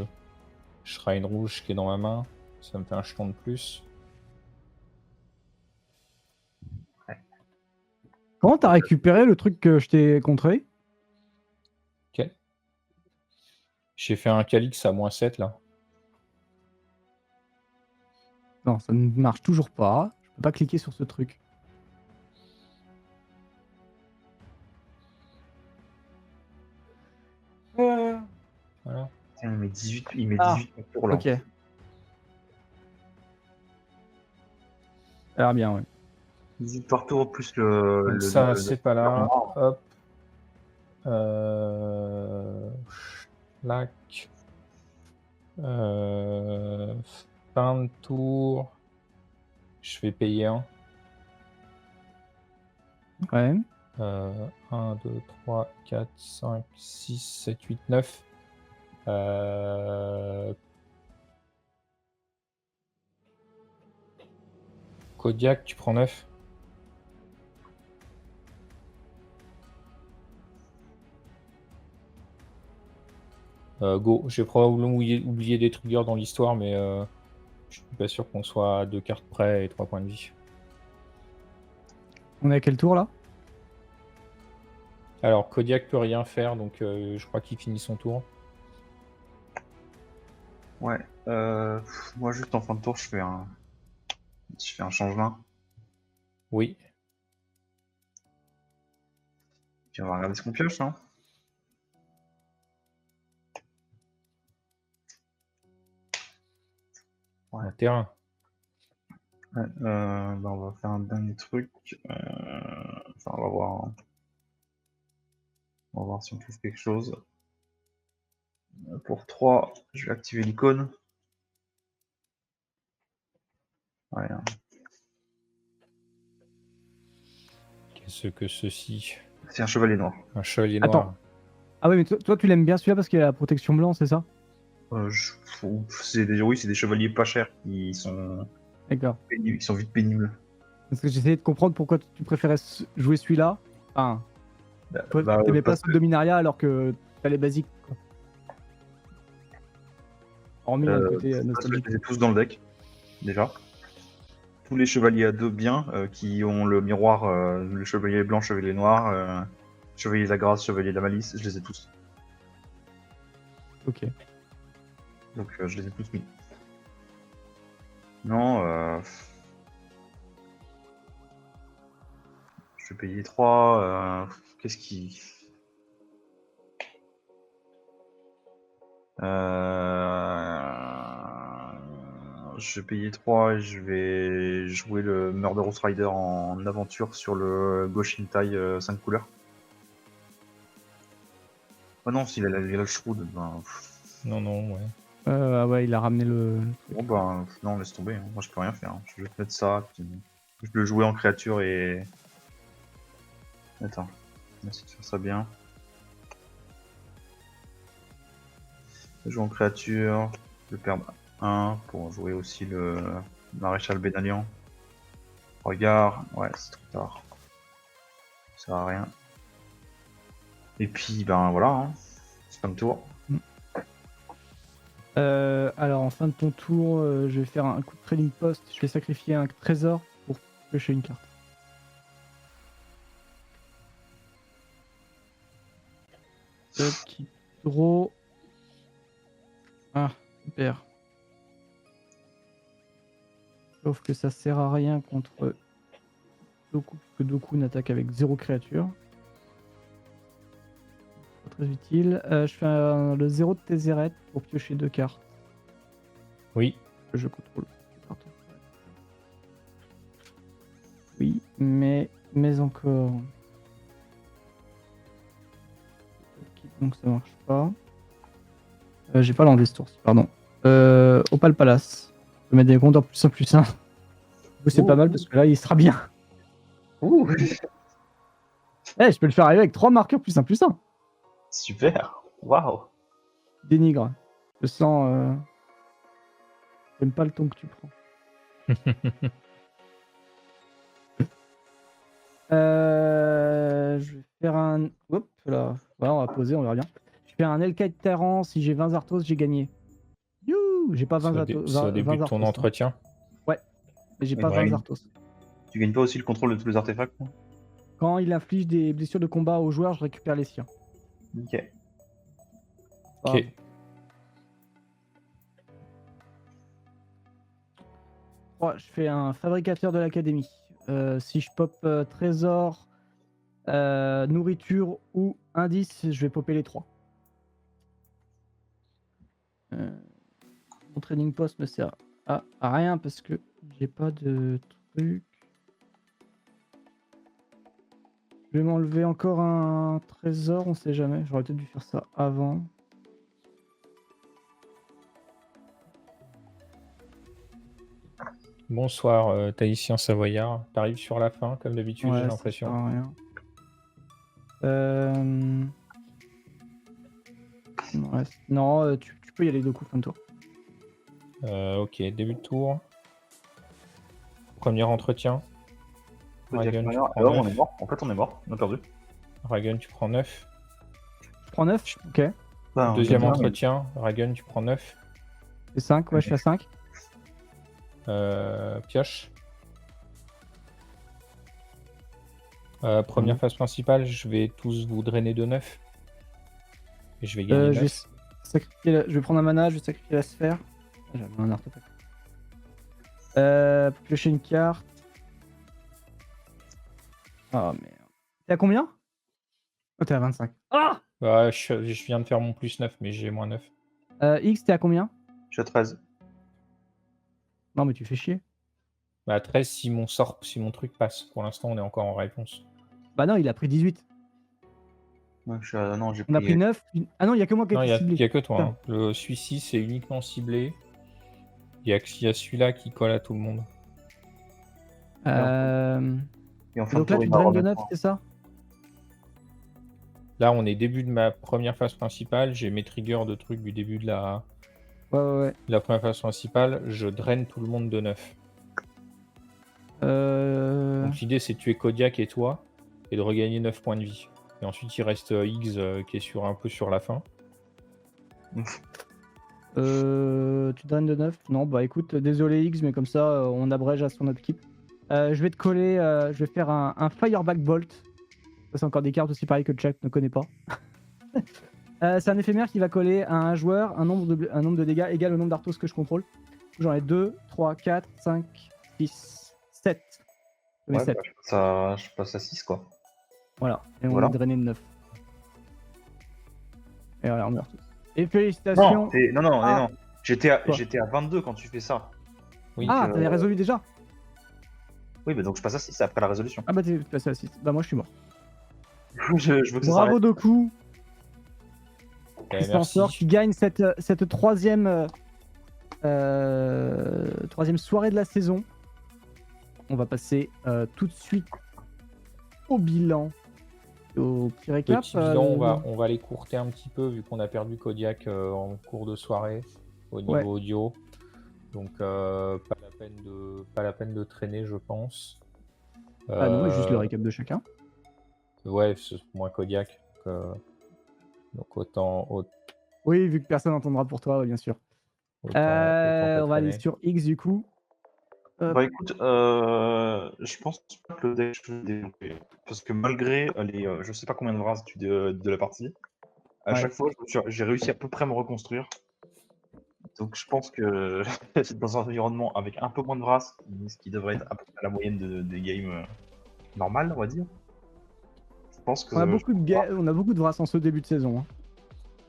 shrine rouge qui est dans ma main. Ça me fait un jeton de plus. Comment t'as récupéré le truc que je t'ai contré? Ok. J'ai fait un Calix à -7 là. Non, ça ne marche toujours pas. Je peux pas cliquer sur ce truc. Voilà. Il met 18, par tour là. Ok. Ça a l'air bien, ouais. 18 par tour plus le. Ça, c'est pas là. Hop. Schlack. Fin de tour. Je vais payer 1. Ouais. 1, 2, 3, 4, 5, 6, 7, 8, 9. Kodiak, tu prends 9. Go. J'ai probablement oublié des triggers dans l'histoire, mais je suis pas sûr qu'on soit à 2 cartes près et 3 points de vie. On est à quel tour là? Alors, Kodiak peut rien faire, donc je crois qu'il finit son tour. Ouais. Moi, juste en fin de tour, je fais un changement. Oui. Puis on va regarder ce qu'on pioche, hein. Ouais. Un terrain. Ouais, bah, on va faire un dernier truc. Enfin, on va voir. On va voir si on trouve quelque chose. Pour 3, je vais activer l'icône. Ouais, hein. Qu'est-ce que ceci? C'est un chevalier noir. Un chevalier Attends. noir. Ah ouais, mais toi tu l'aimes bien celui-là parce qu'il a la protection blanche, c'est ça? Oui, c'est des chevaliers pas chers qui sont D'accord. pénibles, ils sont vite pénibles. Parce que j'essayais de comprendre pourquoi tu préférais jouer celui-là. Enfin, toi, t'aimais pas Parce ce Dominaria alors que t'as les basiques, quoi. Hormis un côté parce que nostalgique. je les ai tous dans le deck, déjà. Tous les chevaliers à 2 bien, qui ont le miroir, le chevalier blanc, chevalier noir, chevalier de la grâce, chevalier de la malice, je les ai tous. Ok. Donc je les ai tous mis. Non, je vais payer 3. Qu'est-ce qui. Je vais payer 3 et je vais jouer le Murderous Rider en aventure sur le Goshintai 5 couleurs. Oh non, s'il a le Shroud, ben. Non, non, ouais. Ah ouais, il a ramené le. Bon ben, non, laisse tomber, hein. Moi je peux rien faire. Hein. Je vais te mettre ça, puis je peux le jouer en créature et. Attends, on va essayer de faire ça bien. Je joue en créature, je vais perdre 1 pour jouer aussi le Maréchal Bénalian. Regarde, ouais, c'est trop tard. Ça sert à rien. Et puis, ben voilà, hein. C'est comme tour. Alors en fin de ton tour, je vais faire un coup de trading post. Je vais sacrifier un trésor pour piocher une carte. Qui draw. Ah, super. Sauf que ça sert à rien contre Doku, parce que Doku n'attaque avec 0 créature. Pas très utile. Je fais le 0 de Tézéret pour piocher 2 cartes. Oui. Que je contrôle. Oui, mais encore. Ok, donc ça marche pas. J'ai pas l'enlevé ce tour-ci, pardon. Opal Palace. Je peux mettre des compteurs +1 +1. C'est pas mal parce que là il sera bien. Ouh, Je peux le faire arriver avec 3 marqueurs +1 +1. super, waouh. Dénigre. Je sens. J'aime pas le ton que tu prends. Je vais faire un. Hop là. Voilà, on va poser, on verra bien. Je fais un Elkai Terran. Si j'ai 20 Zartos, j'ai gagné. Youhou, j'ai pas 20 Zartos. C'est au début de ton entretien. Ouais, mais j'ai pas Ouais, 20 Zartos. Tu gagnes pas aussi le contrôle de tous les artefacts, non? Quand il inflige des blessures de combat aux joueurs, je récupère les siens. Ok. Ok. Je fais un fabricateur de l'académie. Si je pop trésor, nourriture ou indice, je vais popper les 3. Mon training post me sert à rien parce que j'ai pas de truc. Je vais m'enlever encore un trésor, on sait jamais. J'aurais peut-être dû faire ça avant. Bonsoir, Tahitien Savoyard. T'arrives sur la fin, comme d'habitude, Ouais, j'ai ça l'impression. sert à rien. Non, tu peux y aller 2 coups fin de tour. Ok, début de tour. Premier entretien. Ragun, tu prends Alors, 9. on est mort. En fait, on est mort. On a perdu. Ragun, tu prends 9. Je prends 9. Ok. Ben, Deuxième bien, entretien. Ragun, tu prends 9. C'est 5. Ouais, je suis à 5. Pioche. Première phase principale, je vais tous vous drainer de 9. Et je vais gagner 9. Je vais prendre un mana, je vais sacrifier la sphère. J'avais un artefact. Piocher une carte. Oh merde. T'es à combien? Oh, t'es à 25. Ah Bah, je viens de faire mon +9, mais j'ai -9. X, t'es à combien? Je suis à 13. Non, mais tu fais chier. Bah, 13 si mon truc passe. Pour l'instant, on est encore en réponse. Bah non, il a pris 18. Ouais, non, j'ai On a pris 9. Ah non, il y a que moi qui ai Non, il été ciblé. y a que toi. Putain. Hein. Celui-ci, c'est uniquement ciblé. Il y a celui-là qui colle à tout le monde. Et en fin Donc de là, tour, tu il va draines de remettre 9, c'est ça? Là, on est début de ma première phase principale. J'ai mes triggers de trucs du début de la Ouais. première phase principale. Je draine tout le monde de 9. Donc l'idée, c'est de tuer Kodiak et toi et de regagner 9 points de vie. Et ensuite, il reste X qui est un peu sur la fin. Tu draines de 9? Non, bah écoute, désolé X, mais comme ça, on abrège à son upkeep. Je vais te coller, je vais faire un Fireback Bolt. Ça, c'est encore des cartes aussi pareilles que Jack ne connaît pas. C'est un éphémère qui va coller à un joueur un nombre de dégâts égal au nombre d'Arthos que je contrôle. J'en ai 2, 3, 4, 5, 6, 7. Ouais, 7. Bah, je passe à 6, quoi. Voilà, et on Voilà. est drainé de 9. Et voilà, on meurt tous. Et félicitations. Non. J'étais Quoi à 22 quand tu fais ça. Oui. Ah, t'avais résolu déjà? Oui, bah donc je passe à 6 après la résolution. Ah bah t'es passé à 6. Bah moi je suis mort. je veux que ça Bravo s'arrête. Doku. Eh, Qui s'en merci. sort, qui gagne cette troisième soirée de la saison. On va passer tout de suite au bilan. Au petit récap. Petit bilan, on va l'écourter un petit peu vu qu'on a perdu Kodiak en cours de soirée au niveau audio. Donc pas la peine de traîner, je pense. Ah non, mais juste le récap de chacun. Ouais, c'est moins Kodiak. Donc autant Oui, vu que personne n'entendra pour toi, bien sûr. On va aller sur X du coup. Bah écoute, je pense pas que le deck je vais développer. Parce que malgré les je sais pas combien de phrases de la partie, à chaque fois j'ai réussi à peu près à me reconstruire. Donc je pense que dans un environnement avec un peu moins de phrases, ce qui devrait être à peu près la moyenne des games normales, on va dire. Je pense que on a beaucoup de Vras en ce début de saison. Hein.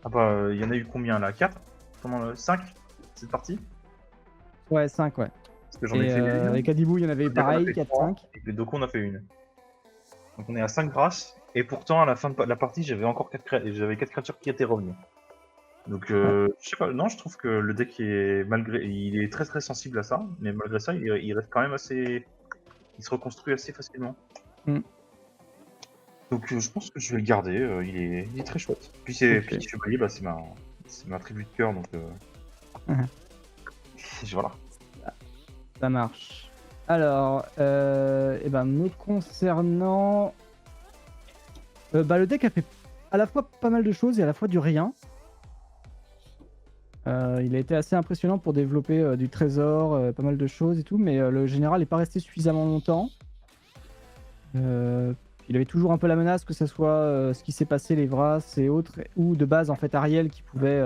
Ah bah il y en a eu combien là? 4? Comment 5 cette partie? Ouais, 5 ouais. Parce que j'en ai fait une. Avec Adibou, il y en avait pareil, 4-5. Et les Doku, on a fait une. Donc on est à 5 grâces. Et pourtant, à la fin de la partie, j'avais encore 4 créatures qui étaient revenues. Donc, je sais pas, non, je trouve que le deck il est très très sensible à ça. Mais malgré ça, il reste quand même assez. Il se reconstruit assez facilement. Donc, je pense que je vais le garder. Il est très chouette. Puis, Petit Chevalier, bah, c'est ma tribu de cœur. Donc, voilà. Ça marche. Alors, me concernant, le deck a fait à la fois pas mal de choses et à la fois du rien. Il a été assez impressionnant pour développer du trésor, pas mal de choses et tout, mais le général n'est pas resté suffisamment longtemps. Il avait toujours un peu la menace que ce soit ce qui s'est passé, les Vras et autres, ou de base en fait Ariel qui pouvait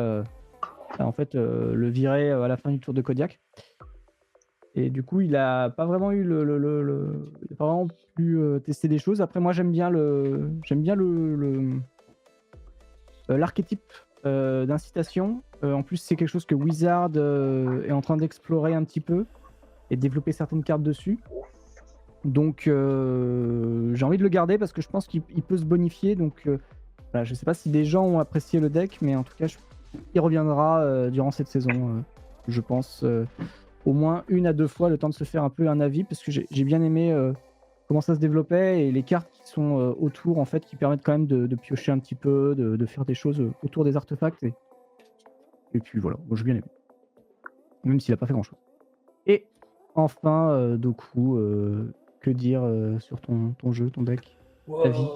le virer à la fin du tour de Kodiak. Et du coup, il a pas vraiment eu il a pas vraiment pu tester des choses. Après, moi, j'aime bien l'archétype d'incitation. En plus, c'est quelque chose que Wizard est en train d'explorer un petit peu et de développer certaines cartes dessus. Donc, j'ai envie de le garder parce que je pense qu'il peut se bonifier. Donc, voilà, je sais pas si des gens ont apprécié le deck, mais en tout cas, il reviendra durant cette saison, je pense. Au moins 1 à 2 fois le temps de se faire un peu un avis parce que j'ai bien aimé comment ça se développait et les cartes qui sont autour en fait qui permettent quand même de piocher un petit peu, de faire des choses autour des artefacts et puis voilà, moi j'ai bien aimé même s'il a pas fait grand chose. Et enfin Doku, que dire sur ton jeu, ton deck, ta vie?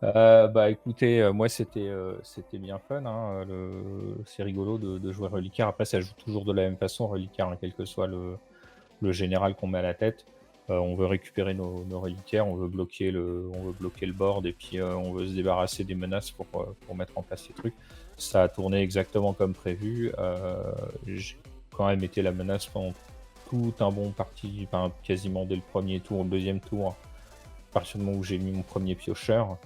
Bah écoutez, moi c'était bien fun, hein, c'est rigolo de jouer Reliquaire. Après ça joue toujours de la même façon, Reliquaire, hein, quel que soit le général qu'on met à la tête. On veut récupérer nos reliquaires, on veut bloquer le board et puis on veut se débarrasser des menaces pour mettre en place ces trucs. Ça a tourné exactement comme prévu. J'ai quand même été la menace pendant tout un bon parti, enfin, quasiment dès le premier tour, le deuxième tour, à partir du moment où j'ai mis mon premier piocheur.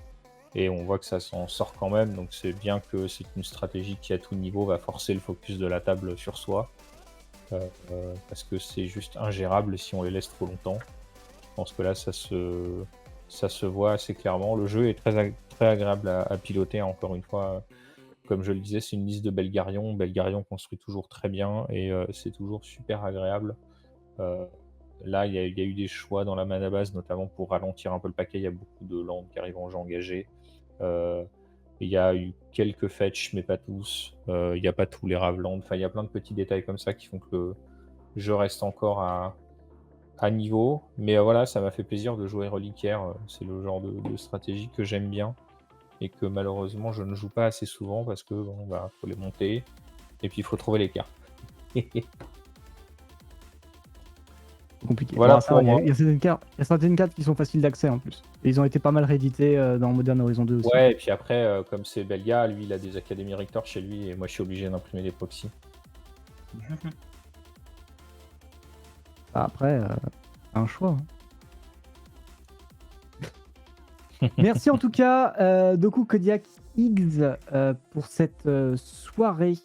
Et on voit que ça s'en sort quand même, donc c'est bien que c'est une stratégie qui à tout niveau va forcer le focus de la table sur soi. parce que c'est juste ingérable si on les laisse trop longtemps. Je pense que là, ça se voit assez clairement. Le jeu est très agréable à piloter, hein, encore une fois. Comme je le disais, c'est une liste de Belgarion. Belgarion construit toujours très bien et c'est toujours super agréable. Là, il y a eu des choix dans la mana base, notamment pour ralentir un peu le paquet. Il y a beaucoup de landes qui arrivent en jeu engagé. Il y a eu quelques fetch, mais pas tous. Il n'y a pas tous les Ravelands. Enfin, il y a plein de petits détails comme ça qui font que le jeu reste encore à niveau. Mais voilà, ça m'a fait plaisir de jouer Reliquaire. C'est le genre de stratégie que j'aime bien et que malheureusement je ne joue pas assez souvent parce que bon, bah, faut les monter et puis il faut trouver les cartes. Compliqué. Voilà Bon, ça pour va, moi. il y a certaines cartes qui sont faciles d'accès en plus. Et ils ont été pas mal réédités dans Modern Horizon 2 aussi. Ouais, et puis après, comme c'est Belga, lui il a des académies Rector chez lui et moi je suis obligé d'imprimer des proxys. Après, un choix. Merci en tout cas, Doku Kodiak X, pour cette soirée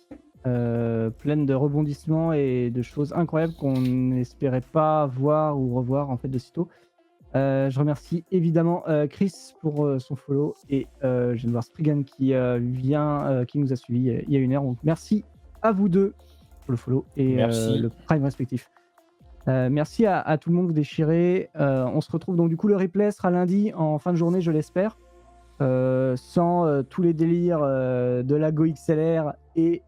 pleine de rebondissements et de choses incroyables qu'on n'espérait pas voir ou revoir en fait de sitôt. Je remercie évidemment Chris pour son follow et je viens de voir Spriggan qui nous a suivis il y a une heure. Donc merci à vous deux pour le follow et le prime respectif. Merci à tout le monde, vous déchirez. On se retrouve donc du coup, le replay sera lundi en fin de journée, je l'espère. Sans tous les délires de la GoXLR et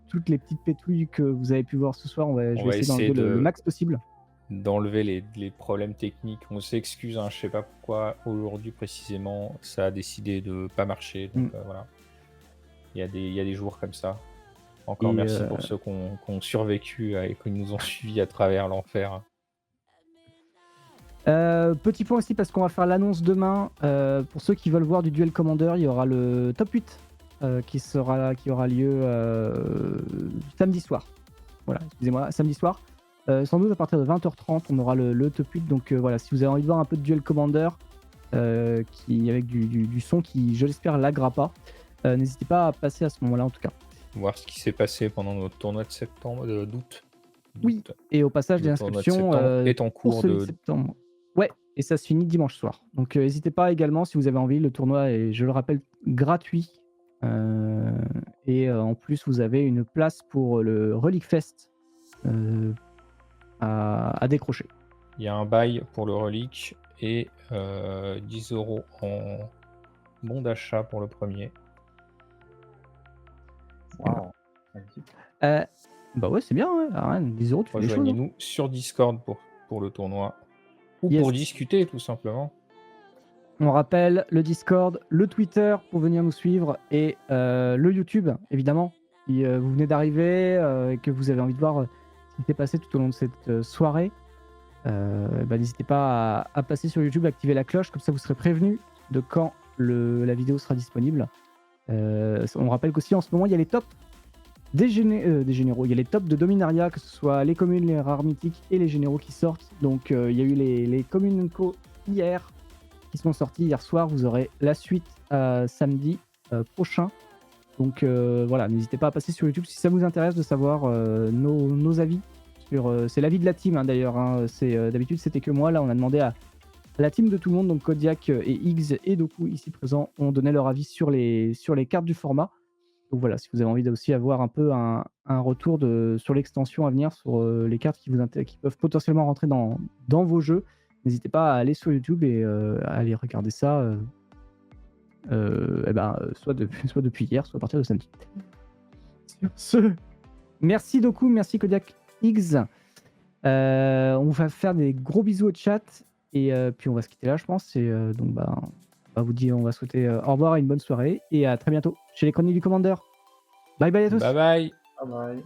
toutes les petites pétouilles que vous avez pu voir ce soir. Je vais essayer d'enlever le max possible. D'enlever les problèmes techniques. On s'excuse, hein, je sais pas pourquoi aujourd'hui précisément ça a décidé de pas marcher. Donc voilà. Il y a des jours comme ça. Encore merci pour ceux qui ont survécu et qui nous ont suivis à travers l'enfer. Petit point aussi parce qu'on va faire l'annonce demain. Pour ceux qui veulent voir du Duel Commander, il y aura le top 8 qui aura lieu samedi soir. Voilà, excusez-moi, samedi soir. Sans doute à partir de 20h30, on aura le top 8. Donc voilà, si vous avez envie de voir un peu de Duel Commander avec du son qui, je l'espère, laggera pas, n'hésitez pas à passer à ce moment-là en tout cas. Voir ce qui s'est passé pendant notre tournoi d'août. Oui, et au passage des inscriptions est en cours de septembre. Ouais, et ça se finit dimanche soir. Donc n'hésitez pas également si vous avez envie. Le tournoi est, je le rappelle, gratuit. Et en plus, vous avez une place pour le Relic Fest à décrocher. Il y a un bail pour le Relic et 10 € en bon d'achat pour le premier. Wow. Bah ouais, c'est bien, ouais. Arène, 10 €, tu fais des choses. Rejoignez-nous sur Discord pour le tournoi. Ou pour discuter, tout simplement. On rappelle le Discord, le Twitter pour venir nous suivre et le YouTube, évidemment. Si vous venez d'arriver et que vous avez envie de voir ce qui s'est passé tout au long de cette soirée, n'hésitez pas à passer sur YouTube, activer la cloche, comme ça vous serez prévenu de quand la vidéo sera disponible. On rappelle qu'aussi en ce moment il y a les tops des généraux, il y a les tops de Dominaria, que ce soit les communes, les rares mythiques et les généraux qui sortent. Donc il y a eu les communes co hier qui sont sortis hier soir. Vous aurez la suite samedi prochain. Donc voilà, n'hésitez pas à passer sur YouTube si ça vous intéresse de savoir nos avis. C'est l'avis de la team hein, d'ailleurs. Hein. D'habitude c'était que moi. Là on a demandé à la team de tout le monde, donc Kodiak et Iggs et Doku ici présents, ont donné leur avis sur les cartes du format. Donc voilà, si vous avez envie d'aussi avoir un peu un retour sur l'extension à venir, sur les cartes qui peuvent potentiellement rentrer dans vos jeux, n'hésitez pas à aller sur YouTube et à aller regarder ça soit depuis hier, soit à partir de samedi. Sur ce, merci Doku, merci Kodiak X. On va faire des gros bisous au chat et puis on va se quitter là, je pense. Et donc on va souhaiter au revoir et une bonne soirée et à très bientôt chez les Chroniques du Commander. Bye bye à tous. Bye bye. Bye bye.